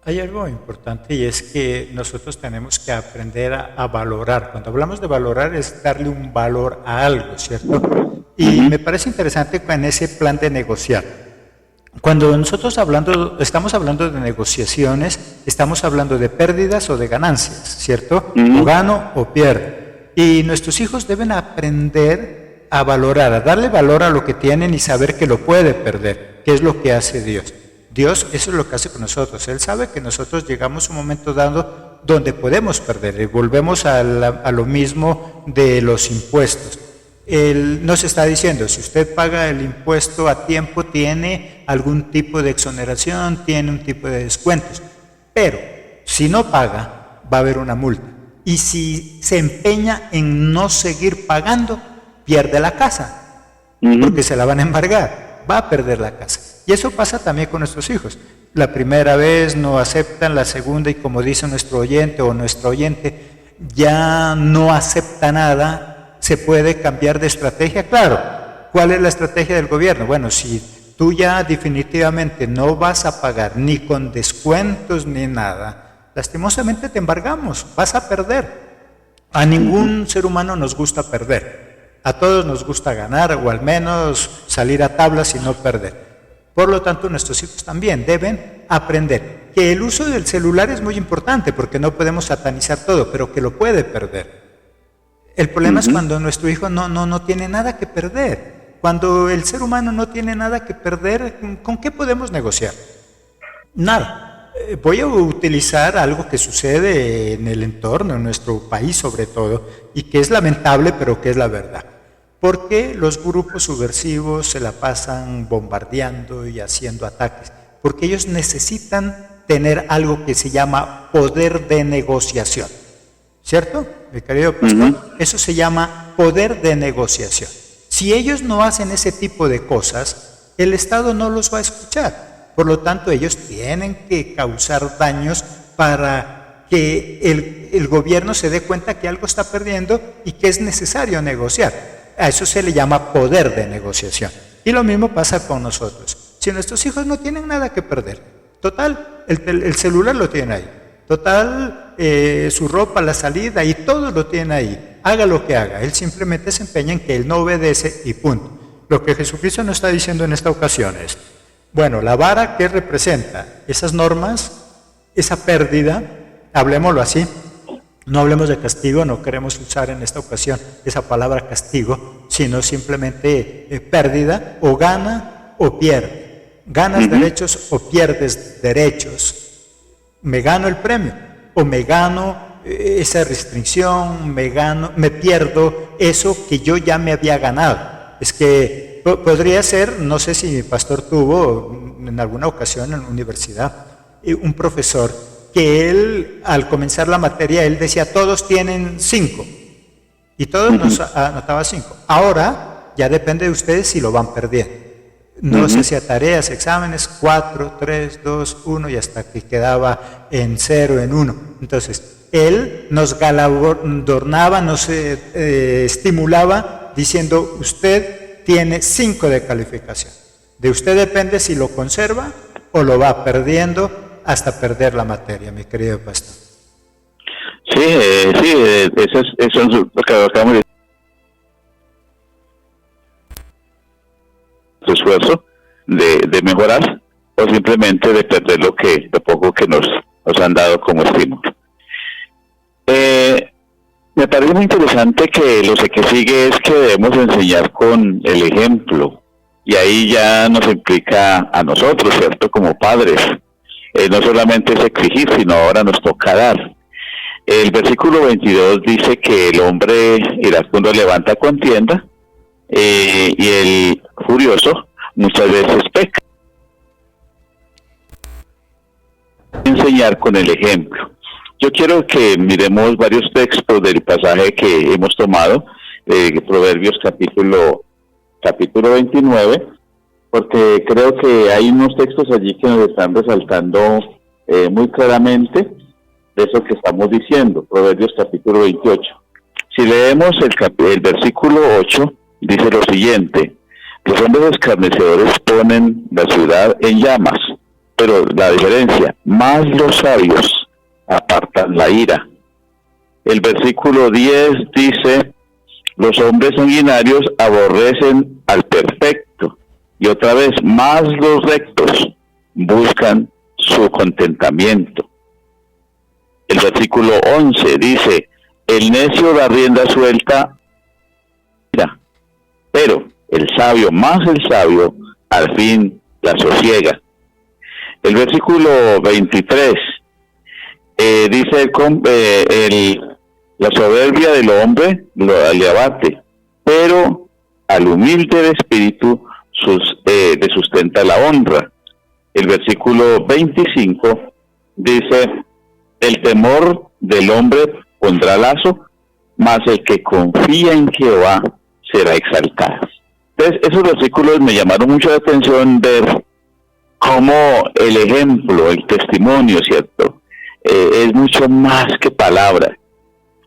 Hay algo importante y es que nosotros tenemos que aprender a valorar. Cuando hablamos de valorar es darle un valor a algo, ¿cierto? Y me parece interesante en ese plan de negociar. Cuando nosotros estamos hablando de negociaciones, estamos hablando de pérdidas o de ganancias, ¿cierto? O gano o pierdo. Y nuestros hijos deben aprender a valorar, a darle valor a lo que tienen y saber que lo puede perder, que es lo que hace Dios. Dios, eso es lo que hace con nosotros. Él sabe que nosotros llegamos a un momento dado donde podemos perder. Y volvemos a lo mismo de los impuestos. Él nos está diciendo, si usted paga el impuesto a tiempo, tiene algún tipo de exoneración, tiene un tipo de descuentos. Pero si no paga, va a haber una multa. Y si se empeña en no seguir pagando, pierde la casa, porque se la van a embargar, va a perder la casa. Y eso pasa también con nuestros hijos. La primera vez no aceptan, la segunda, y como dice nuestro oyente o nuestra oyente, ya no acepta nada, se puede cambiar de estrategia. Claro, ¿cuál es la estrategia del gobierno? Bueno, si tú ya definitivamente no vas a pagar ni con descuentos ni nada, lastimosamente te embargamos, vas a perder. A ningún ser humano nos gusta perder. A todos nos gusta ganar o al menos salir a tablas y no perder. Por lo tanto, nuestros hijos también deben aprender que el uso del celular es muy importante porque no podemos satanizar todo, pero que lo puede perder. El problema es cuando nuestro hijo no tiene nada que perder. Cuando el ser humano no tiene nada que perder, ¿con qué podemos negociar? Nada. Voy a utilizar algo que sucede en el entorno, en nuestro país sobre todo, y que es lamentable, pero que es la verdad. Porque los grupos subversivos se la pasan bombardeando y haciendo ataques. Porque ellos necesitan tener algo que se llama poder de negociación. ¿Cierto, mi querido pastor? Eso se llama poder de negociación. Si ellos no hacen ese tipo de cosas, el Estado no los va a escuchar. Por lo tanto, ellos tienen que causar daños para que el gobierno se dé cuenta que algo está perdiendo y que es necesario negociar. A eso se le llama poder de negociación. Y lo mismo pasa con nosotros. Si nuestros hijos no tienen nada que perder, total, el celular lo tienen ahí. Total, su ropa, la salida y todo lo tiene ahí. Haga lo que haga. Él simplemente se empeña en que él no obedece y punto. Lo que Jesucristo nos está diciendo en esta ocasión es, bueno, la vara, ¿qué representa? Esas normas, esa pérdida, hablemoslo así, no hablemos de castigo, no queremos usar en esta ocasión esa palabra castigo, sino simplemente pérdida, o gana o pierde. Ganas derechos o pierdes derechos. Me gano el premio o me gano esa restricción, me pierdo eso que yo ya me había ganado. Es que podría ser, no sé si mi pastor tuvo en alguna ocasión en la universidad, un profesor que él, al comenzar la materia, él decía, todos tienen 5, y todos nos anotaba 5. Ahora, ya depende de ustedes si lo van perdiendo. No se hacía tareas, exámenes, 4, 3, 2, 1, y hasta que quedaba en 0, en 1. Entonces, él nos galardonaba, nos estimulaba, diciendo, usted tiene 5 de calificación. De usted depende si lo conserva o lo va perdiendo hasta perder la materia, mi querido pastor. Sí, eso es lo que acabamos de esfuerzo de mejorar o simplemente de perder lo poco que nos han dado como estímulo. Me parece muy interesante que lo que sigue es que debemos enseñar con el ejemplo, y ahí ya nos implica a nosotros, ¿cierto?, como padres. No solamente es exigir, sino ahora nos toca dar. El versículo 22 dice que el hombre iracundo levanta contienda, y el furioso muchas veces peca. Enseñar con el ejemplo. Yo quiero que miremos varios textos del pasaje que hemos tomado, Proverbios capítulo 29, porque creo que hay unos textos allí que nos están resaltando muy claramente de eso que estamos diciendo. Proverbios capítulo 28. Si leemos el versículo 8, dice lo siguiente: los hombres escarnecedores ponen la ciudad en llamas, pero la diferencia, más los sabios apartan la ira. El versículo 10 dice, los hombres sanguinarios aborrecen al perfecto, y otra vez, más los rectos buscan su contentamiento. El versículo 11 dice, el necio da rienda suelta, pero el sabio, más el sabio, al fin la sosiega. El versículo 23 dice, la soberbia del hombre le abate, pero al humilde de espíritu le sustenta la honra. El versículo 25 dice, el temor del hombre pondrá lazo, mas el que confía en Jehová será exaltado. Entonces, esos versículos me llamaron mucho la atención, ver cómo el ejemplo, el testimonio, ¿cierto?, es mucho más que palabras.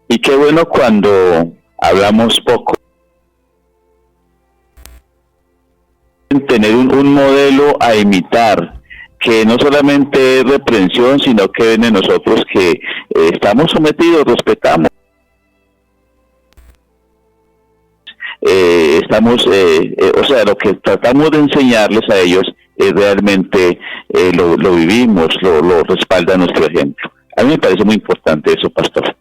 Y qué bueno cuando hablamos poco. tener un modelo a imitar, que no solamente es reprensión, sino que ven en nosotros que estamos sometidos, respetamos, o sea, lo que tratamos de enseñarles a ellos es realmente lo vivimos, lo respalda nuestro ejemplo. A mí me parece muy importante eso, pastor.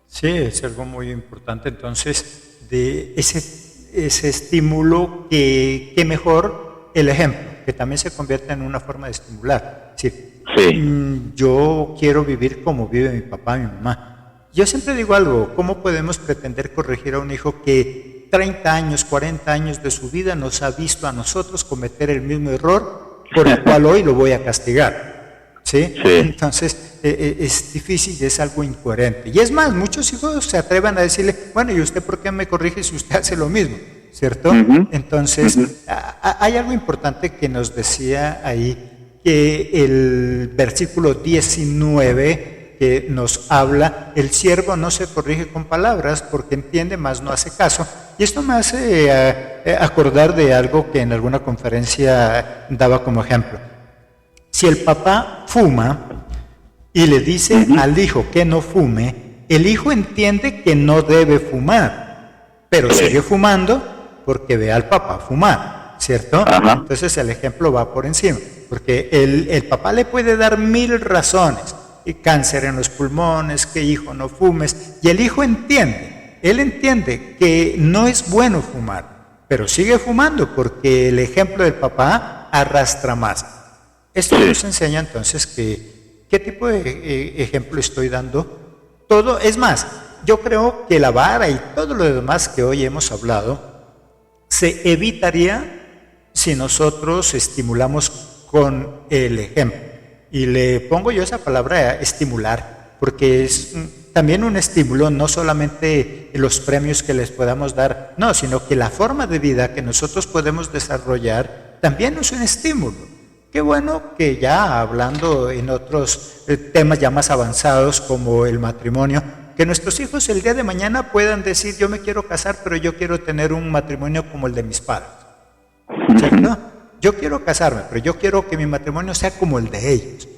Sí, es algo muy importante, entonces, de ese estímulo que mejor el ejemplo, que también se convierte en una forma de estimular. Sí. Yo quiero vivir como vive mi papá, mi mamá. Yo siempre digo algo, ¿cómo podemos pretender corregir a un hijo que 30 años, 40 años de su vida nos ha visto a nosotros cometer el mismo error por el cual hoy lo voy a castigar? ¿Sí? Entonces es difícil y es algo incoherente. Y es más, muchos hijos se atrevan a decirle, bueno, ¿y usted por qué me corrige si usted hace lo mismo? ¿Cierto? Entonces, hay algo importante que nos decía ahí, que el versículo 19 que nos habla, el siervo no se corrige con palabras porque entiende, mas no hace caso. Y esto me hace acordar de algo que en alguna conferencia daba como ejemplo. Si el papá fuma y le dice al hijo que no fume, el hijo entiende que no debe fumar, pero sigue fumando porque ve al papá fumar, ¿cierto? Entonces el ejemplo va por encima, porque el papá le puede dar 1000 razones, cáncer en los pulmones, que hijo no fumes, y el hijo entiende, él entiende que no es bueno fumar, pero sigue fumando porque el ejemplo del papá arrastra más. Esto nos enseña entonces que qué tipo de ejemplo estoy dando. Todo, es más, yo creo que la vara y todo lo demás que hoy hemos hablado se evitaría si nosotros estimulamos con el ejemplo. Y le pongo yo esa palabra estimular, porque es también un estímulo, no solamente los premios que les podamos dar, no, sino que la forma de vida que nosotros podemos desarrollar también es un estímulo. Qué bueno que ya hablando en otros temas ya más avanzados como el matrimonio, que nuestros hijos el día de mañana puedan decir, yo me quiero casar, pero yo quiero tener un matrimonio como el de mis padres. ¿Cierto? Yo quiero casarme, pero yo quiero que mi matrimonio sea como el de ellos.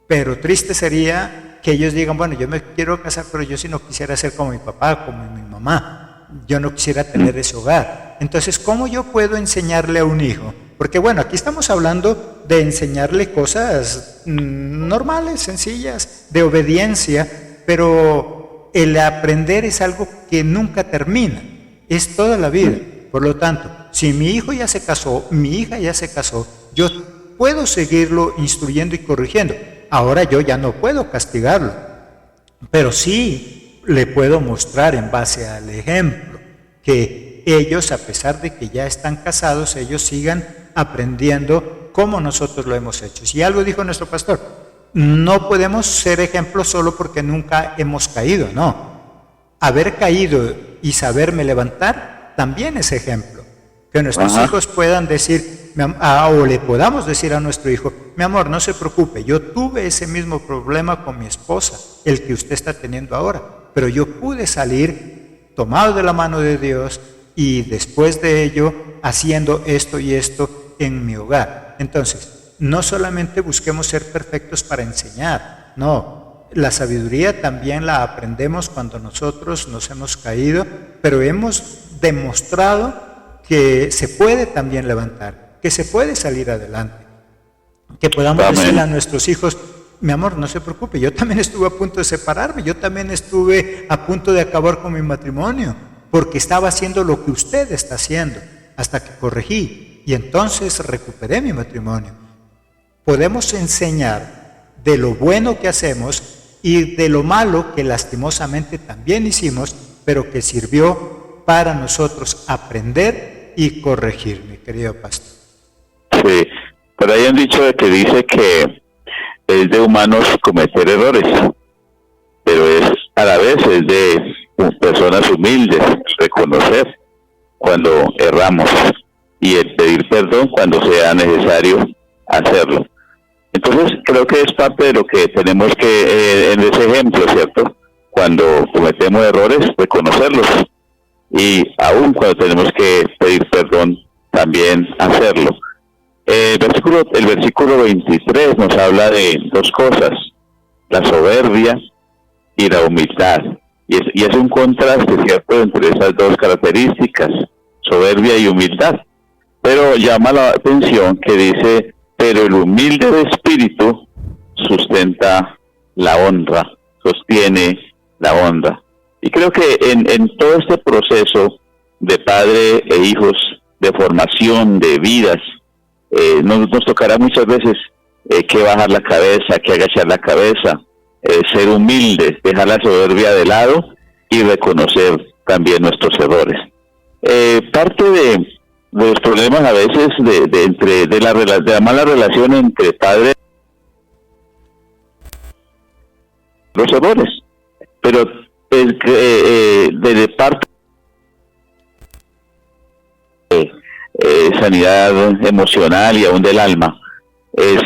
Pero triste sería que ellos digan, bueno, yo me quiero casar, pero yo sí no quisiera ser como mi papá, como mi mamá. Yo no quisiera tener ese hogar. Entonces, ¿cómo yo puedo enseñarle a un hijo? Porque bueno, aquí estamos hablando de enseñarle cosas normales, sencillas, de obediencia, pero el aprender es algo que nunca termina, es toda la vida. Por lo tanto, si mi hijo ya se casó, mi hija ya se casó, yo puedo seguirlo instruyendo y corrigiendo. Ahora yo ya no puedo castigarlo, pero sí le puedo mostrar en base al ejemplo que ellos, a pesar de que ya están casados, ellos sigan aprendiendo como nosotros lo hemos hecho. Y algo dijo nuestro pastor, no podemos ser ejemplos solo porque nunca hemos caído, no. Haber caído y saberme levantar también es ejemplo. Que nuestros hijos puedan decir, o le podamos decir a nuestro hijo, mi amor, no se preocupe, yo tuve ese mismo problema con mi esposa, el que usted está teniendo ahora, pero yo pude salir tomado de la mano de Dios y después de ello haciendo esto y esto en mi hogar. Entonces, no solamente busquemos ser perfectos para enseñar, no, la sabiduría también la aprendemos cuando nosotros nos hemos caído, pero hemos demostrado que se puede también levantar, que se puede salir adelante, que podamos decirle a nuestros hijos, mi amor, no se preocupe, yo también estuve a punto de separarme, yo también estuve a punto de acabar con mi matrimonio, porque estaba haciendo lo que usted está haciendo, hasta que corregí, y entonces recuperé mi matrimonio. Podemos enseñar de lo bueno que hacemos y de lo malo que lastimosamente también hicimos, pero que sirvió para nosotros aprender y corregir, mi querido pastor. Sí, por ahí han dicho de que dice que es de humanos cometer errores, pero es a la vez es de personas humildes reconocer cuando erramos y el pedir perdón cuando sea necesario hacerlo. Entonces creo que es parte de lo que tenemos que, en ese ejemplo, ¿cierto? Cuando cometemos errores, reconocerlos, y aún cuando tenemos que pedir perdón, también hacerlo. El versículo 23 nos habla de dos cosas, la soberbia y la humildad. Y es un contraste, ¿cierto?, entre esas dos características, soberbia y humildad. Pero llama la atención que dice, pero el humilde de espíritu sustenta la honra, sostiene la honra. Y creo que en todo este proceso de padre e hijos, de formación, de vidas, nos tocará muchas veces que bajar la cabeza, que agachar la cabeza, ser humildes, dejar la soberbia de lado y reconocer también nuestros errores. Parte de los problemas a veces de la mala relación entre padres y los errores, pero de parte sanidad emocional y aún del alma es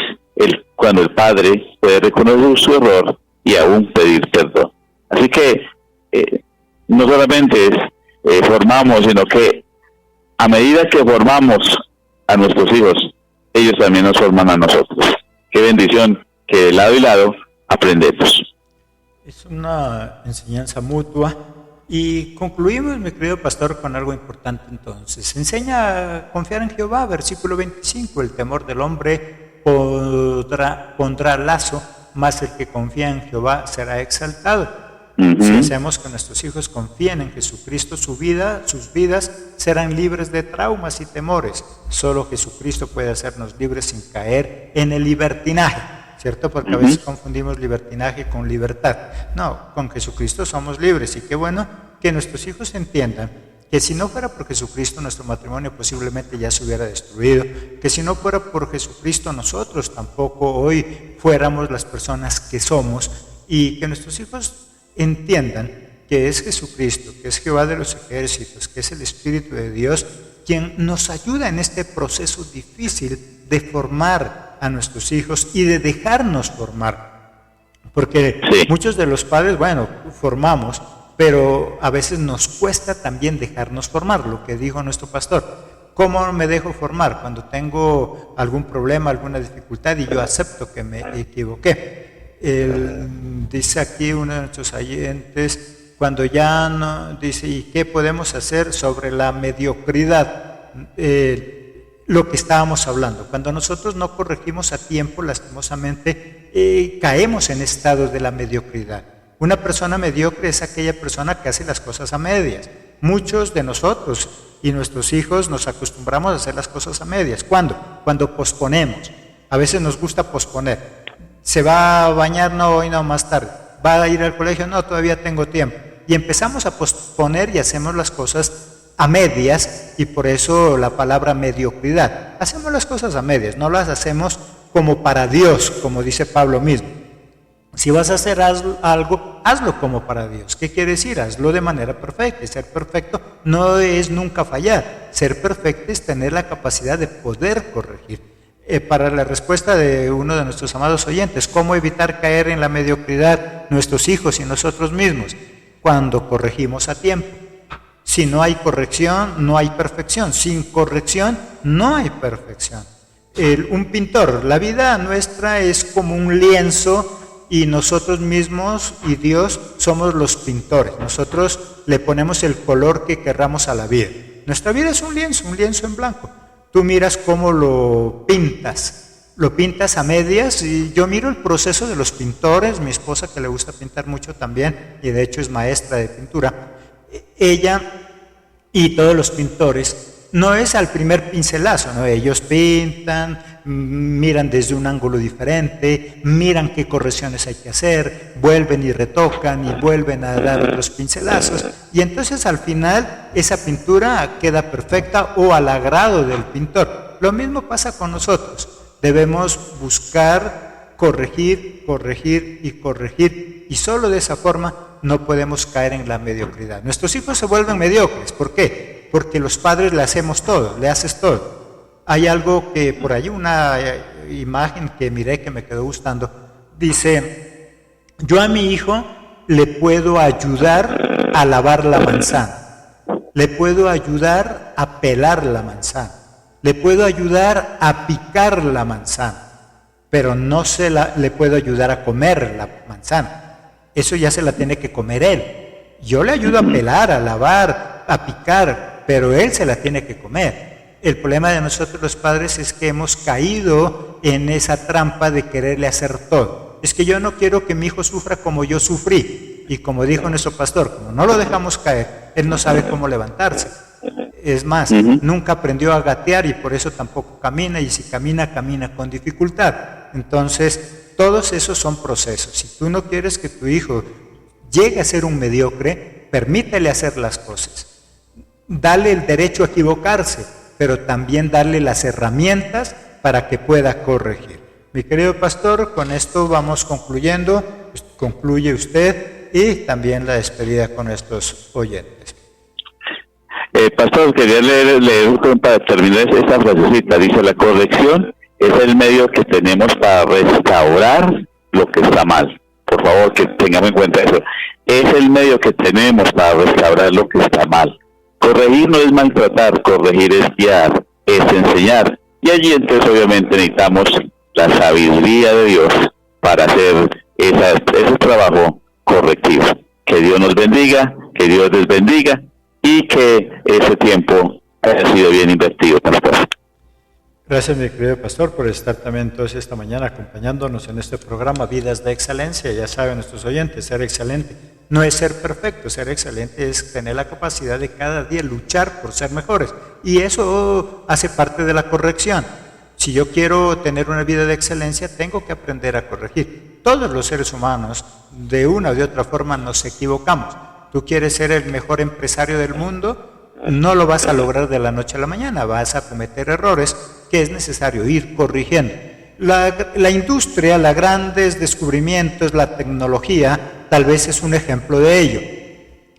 cuando el padre puede reconocer su error y aún pedir perdón. Así que no solamente formamos, sino que a medida que formamos a nuestros hijos, ellos también nos forman a nosotros. Qué bendición que de lado y lado aprendemos. Es una enseñanza mutua. Y concluimos, mi querido pastor, con algo importante entonces. Enseña a confiar en Jehová, versículo 25, el temor del hombre pondrá lazo, mas el que confía en Jehová será exaltado. Si hacemos que nuestros hijos confíen en Jesucristo, sus vidas serán libres de traumas y temores. Solo Jesucristo puede hacernos libres sin caer en el libertinaje, ¿cierto? Porque a veces confundimos libertinaje con libertad. No, con Jesucristo somos libres, y qué bueno que nuestros hijos entiendan que si no fuera por Jesucristo nuestro matrimonio posiblemente ya se hubiera destruido, que si no fuera por Jesucristo nosotros tampoco hoy fuéramos las personas que somos, y que nuestros hijos entiendan que es Jesucristo, que es Jehová de los ejércitos, que es el Espíritu de Dios quien nos ayuda en este proceso difícil de formar a nuestros hijos y de dejarnos formar. Porque muchos de los padres, bueno, formamos, pero a veces nos cuesta también dejarnos formar, lo que dijo nuestro pastor. ¿Cómo me dejo formar? Cuando tengo algún problema, alguna dificultad y yo acepto que me equivoqué. Dice aquí uno de nuestros oyentes, cuando ya no, dice, ¿y qué podemos hacer sobre la mediocridad? Lo que estábamos hablando, cuando nosotros no corregimos a tiempo, lastimosamente caemos en estado de la mediocridad. Una persona mediocre es aquella persona que hace las cosas a medias. Muchos de nosotros y nuestros hijos nos acostumbramos a hacer las cosas a medias. ¿Cuándo? Cuando posponemos. A veces nos gusta posponer. ¿Se va a bañar? No, hoy no, más tarde. ¿Va a ir al colegio? No, todavía tengo tiempo. Y empezamos a posponer y hacemos las cosas a medias, y por eso la palabra mediocridad. Hacemos las cosas a medias, no las hacemos como para Dios, como dice Pablo mismo. Si vas a hacer algo, hazlo como para Dios. ¿Qué quiere decir? Hazlo de manera perfecta. Y ser perfecto no es nunca fallar. Ser perfecto es tener la capacidad de poder corregir. Para la respuesta de uno de nuestros amados oyentes, ¿cómo evitar caer en la mediocridad nuestros hijos y nosotros mismos? Cuando corregimos a tiempo. Si no hay corrección, no hay perfección. Sin corrección, no hay perfección. Un pintor, la vida nuestra es como un lienzo y nosotros mismos y Dios somos los pintores. Nosotros le ponemos el color que querramos a la vida. Nuestra vida es un lienzo en blanco. Tú miras cómo lo pintas a medias, y yo miro el proceso de los pintores. Mi esposa, que le gusta pintar mucho también, y de hecho es maestra de pintura, ella y todos los pintores, no es al primer pincelazo, ¿no? Ellos pintan, miran desde un ángulo diferente, miran qué correcciones hay que hacer, vuelven y retocan y vuelven a dar otros pincelazos, y entonces al final esa pintura queda perfecta o al agrado del pintor. Lo mismo pasa con nosotros. Debemos buscar corregir, y solo de esa forma no podemos caer en la mediocridad. Nuestros hijos se vuelven mediocres. ¿Por qué? Porque los padres le hacemos todo, le haces todo. Hay algo que por ahí, una imagen que miré que me quedó gustando, dice, yo a mi hijo le puedo ayudar a lavar la manzana, le puedo ayudar a pelar la manzana, Le puedo ayudar a picar la manzana, pero no le puedo ayudar a comer la manzana. Eso ya se la tiene que comer él. Yo le ayudo a pelar, a lavar, a picar, pero él se la tiene que comer. El problema de nosotros los padres es que hemos caído en esa trampa de quererle hacer todo. Es que yo no quiero que mi hijo sufra como yo sufrí. Y como dijo nuestro pastor, como no lo dejamos caer, él no sabe cómo levantarse. Es más, nunca aprendió a gatear y por eso tampoco camina, y si camina, camina con dificultad. Entonces, todos esos son procesos. Si tú no quieres que tu hijo llegue a ser un mediocre, permítele hacer las cosas. Dale el derecho a equivocarse, pero también darle las herramientas para que pueda corregir. Mi querido pastor, con esto vamos concluyendo. Concluye usted y también la despedida con estos oyentes. Pastor, quería leer para terminar esta frasecita. Dice: la corrección es el medio que tenemos para restaurar lo que está mal. Por favor, que tengamos en cuenta eso. Es el medio que tenemos para restaurar lo que está mal. Corregir no es maltratar, corregir es guiar, es enseñar. Y allí entonces obviamente necesitamos la sabiduría de Dios para hacer ese trabajo correctivo. Que Dios nos bendiga, que Dios les bendiga y que ese tiempo haya sido bien invertido, pastor. Gracias, mi querido pastor, por estar también entonces esta mañana acompañándonos en este programa Vidas de Excelencia. Ya saben nuestros oyentes, ser excelente no es ser perfecto, ser excelente es tener la capacidad de cada día luchar por ser mejores. Y eso hace parte de la corrección. Si yo quiero tener una vida de excelencia, tengo que aprender a corregir. Todos los seres humanos, de una o de otra forma, nos equivocamos. Tú quieres ser el mejor empresario del mundo, no lo vas a lograr de la noche a la mañana, vas a cometer errores que es necesario ir corrigiendo. La industria, los grandes descubrimientos, la tecnología, tal vez es un ejemplo de ello.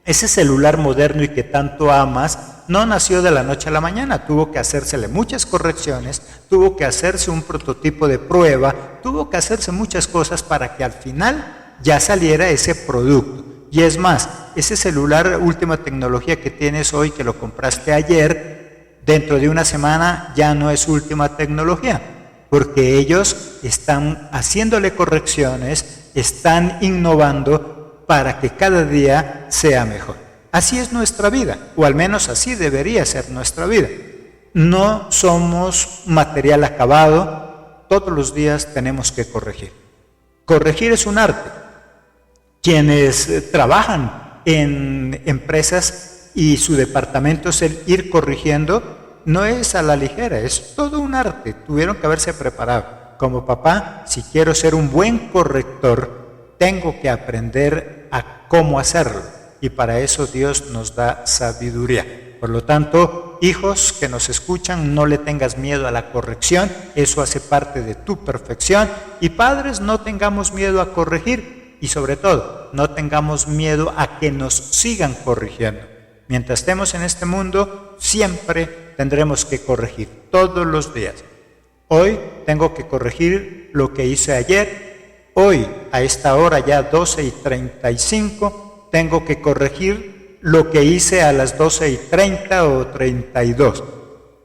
Ese celular moderno y que tanto amas, no nació de la noche a la mañana, tuvo que hacérsele muchas correcciones, tuvo que hacerse un prototipo de prueba, tuvo que hacerse muchas cosas para que al final ya saliera ese producto. Y es más, ese celular, última tecnología que tienes hoy, que lo compraste ayer, dentro de una semana ya no es última tecnología, porque ellos están haciéndole correcciones, están innovando para que cada día sea mejor. Así es nuestra vida, o al menos así debería ser nuestra vida. No somos material acabado, todos los días tenemos que corregir. Corregir es un arte. Quienes trabajan en empresas y su departamento es el ir corrigiendo, no es a la ligera, es todo un arte. Tuvieron que haberse preparado. Como papá, si quiero ser un buen corrector, tengo que aprender a cómo hacerlo. Y para eso Dios nos da sabiduría. Por lo tanto, hijos que nos escuchan, no le tengas miedo a la corrección, eso hace parte de tu perfección. Y padres, no tengamos miedo a corregir. Y sobre todo, no tengamos miedo a que nos sigan corrigiendo. Mientras estemos en este mundo, siempre tendremos que corregir, todos los días. Hoy tengo que corregir lo que hice ayer. Hoy, a esta hora ya 12:35, tengo que corregir lo que hice a las 12:30 o 32.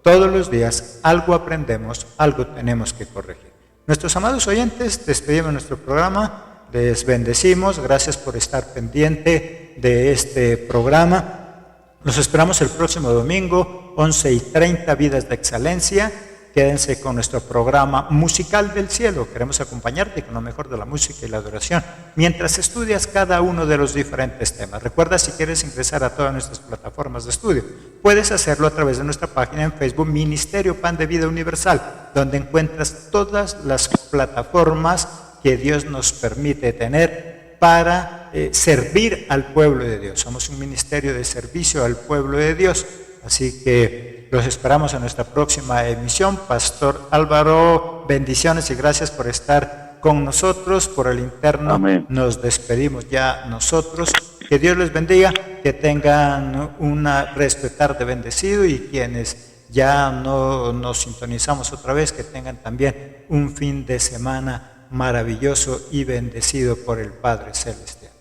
Todos los días algo aprendemos, algo tenemos que corregir. Nuestros amados oyentes, despedimos nuestro programa. Les bendecimos, gracias por estar pendiente de este programa. Los esperamos el próximo domingo, 11:30, Vidas de Excelencia. Quédense con nuestro programa Musical del Cielo. Queremos acompañarte con lo mejor de la música y la adoración mientras estudias cada uno de los diferentes temas. Recuerda, si quieres ingresar a todas nuestras plataformas de estudio, puedes hacerlo a través de nuestra página en Facebook, Ministerio Pan de Vida Universal, donde encuentras todas las plataformas que Dios nos permite tener para servir al pueblo de Dios. Somos un ministerio de servicio al pueblo de Dios, así que los esperamos en nuestra próxima emisión. Pastor Álvaro, bendiciones y gracias por estar con nosotros. Por el interno, amén. Nos despedimos ya nosotros. Que Dios les bendiga, que tengan una respetar de bendecido, y quienes ya no nos sintonizamos otra vez, que tengan también un fin de semana maravilloso y bendecido por el Padre Celestial.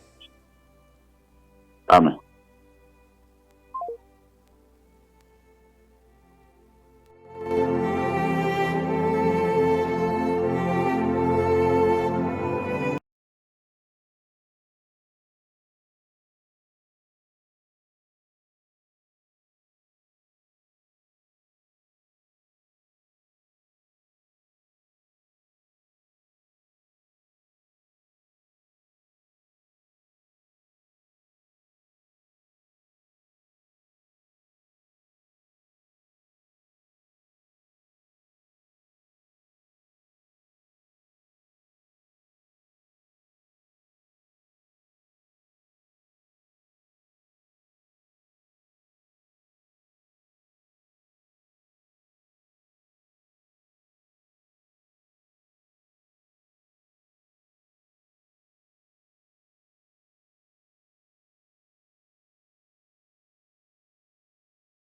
Amén.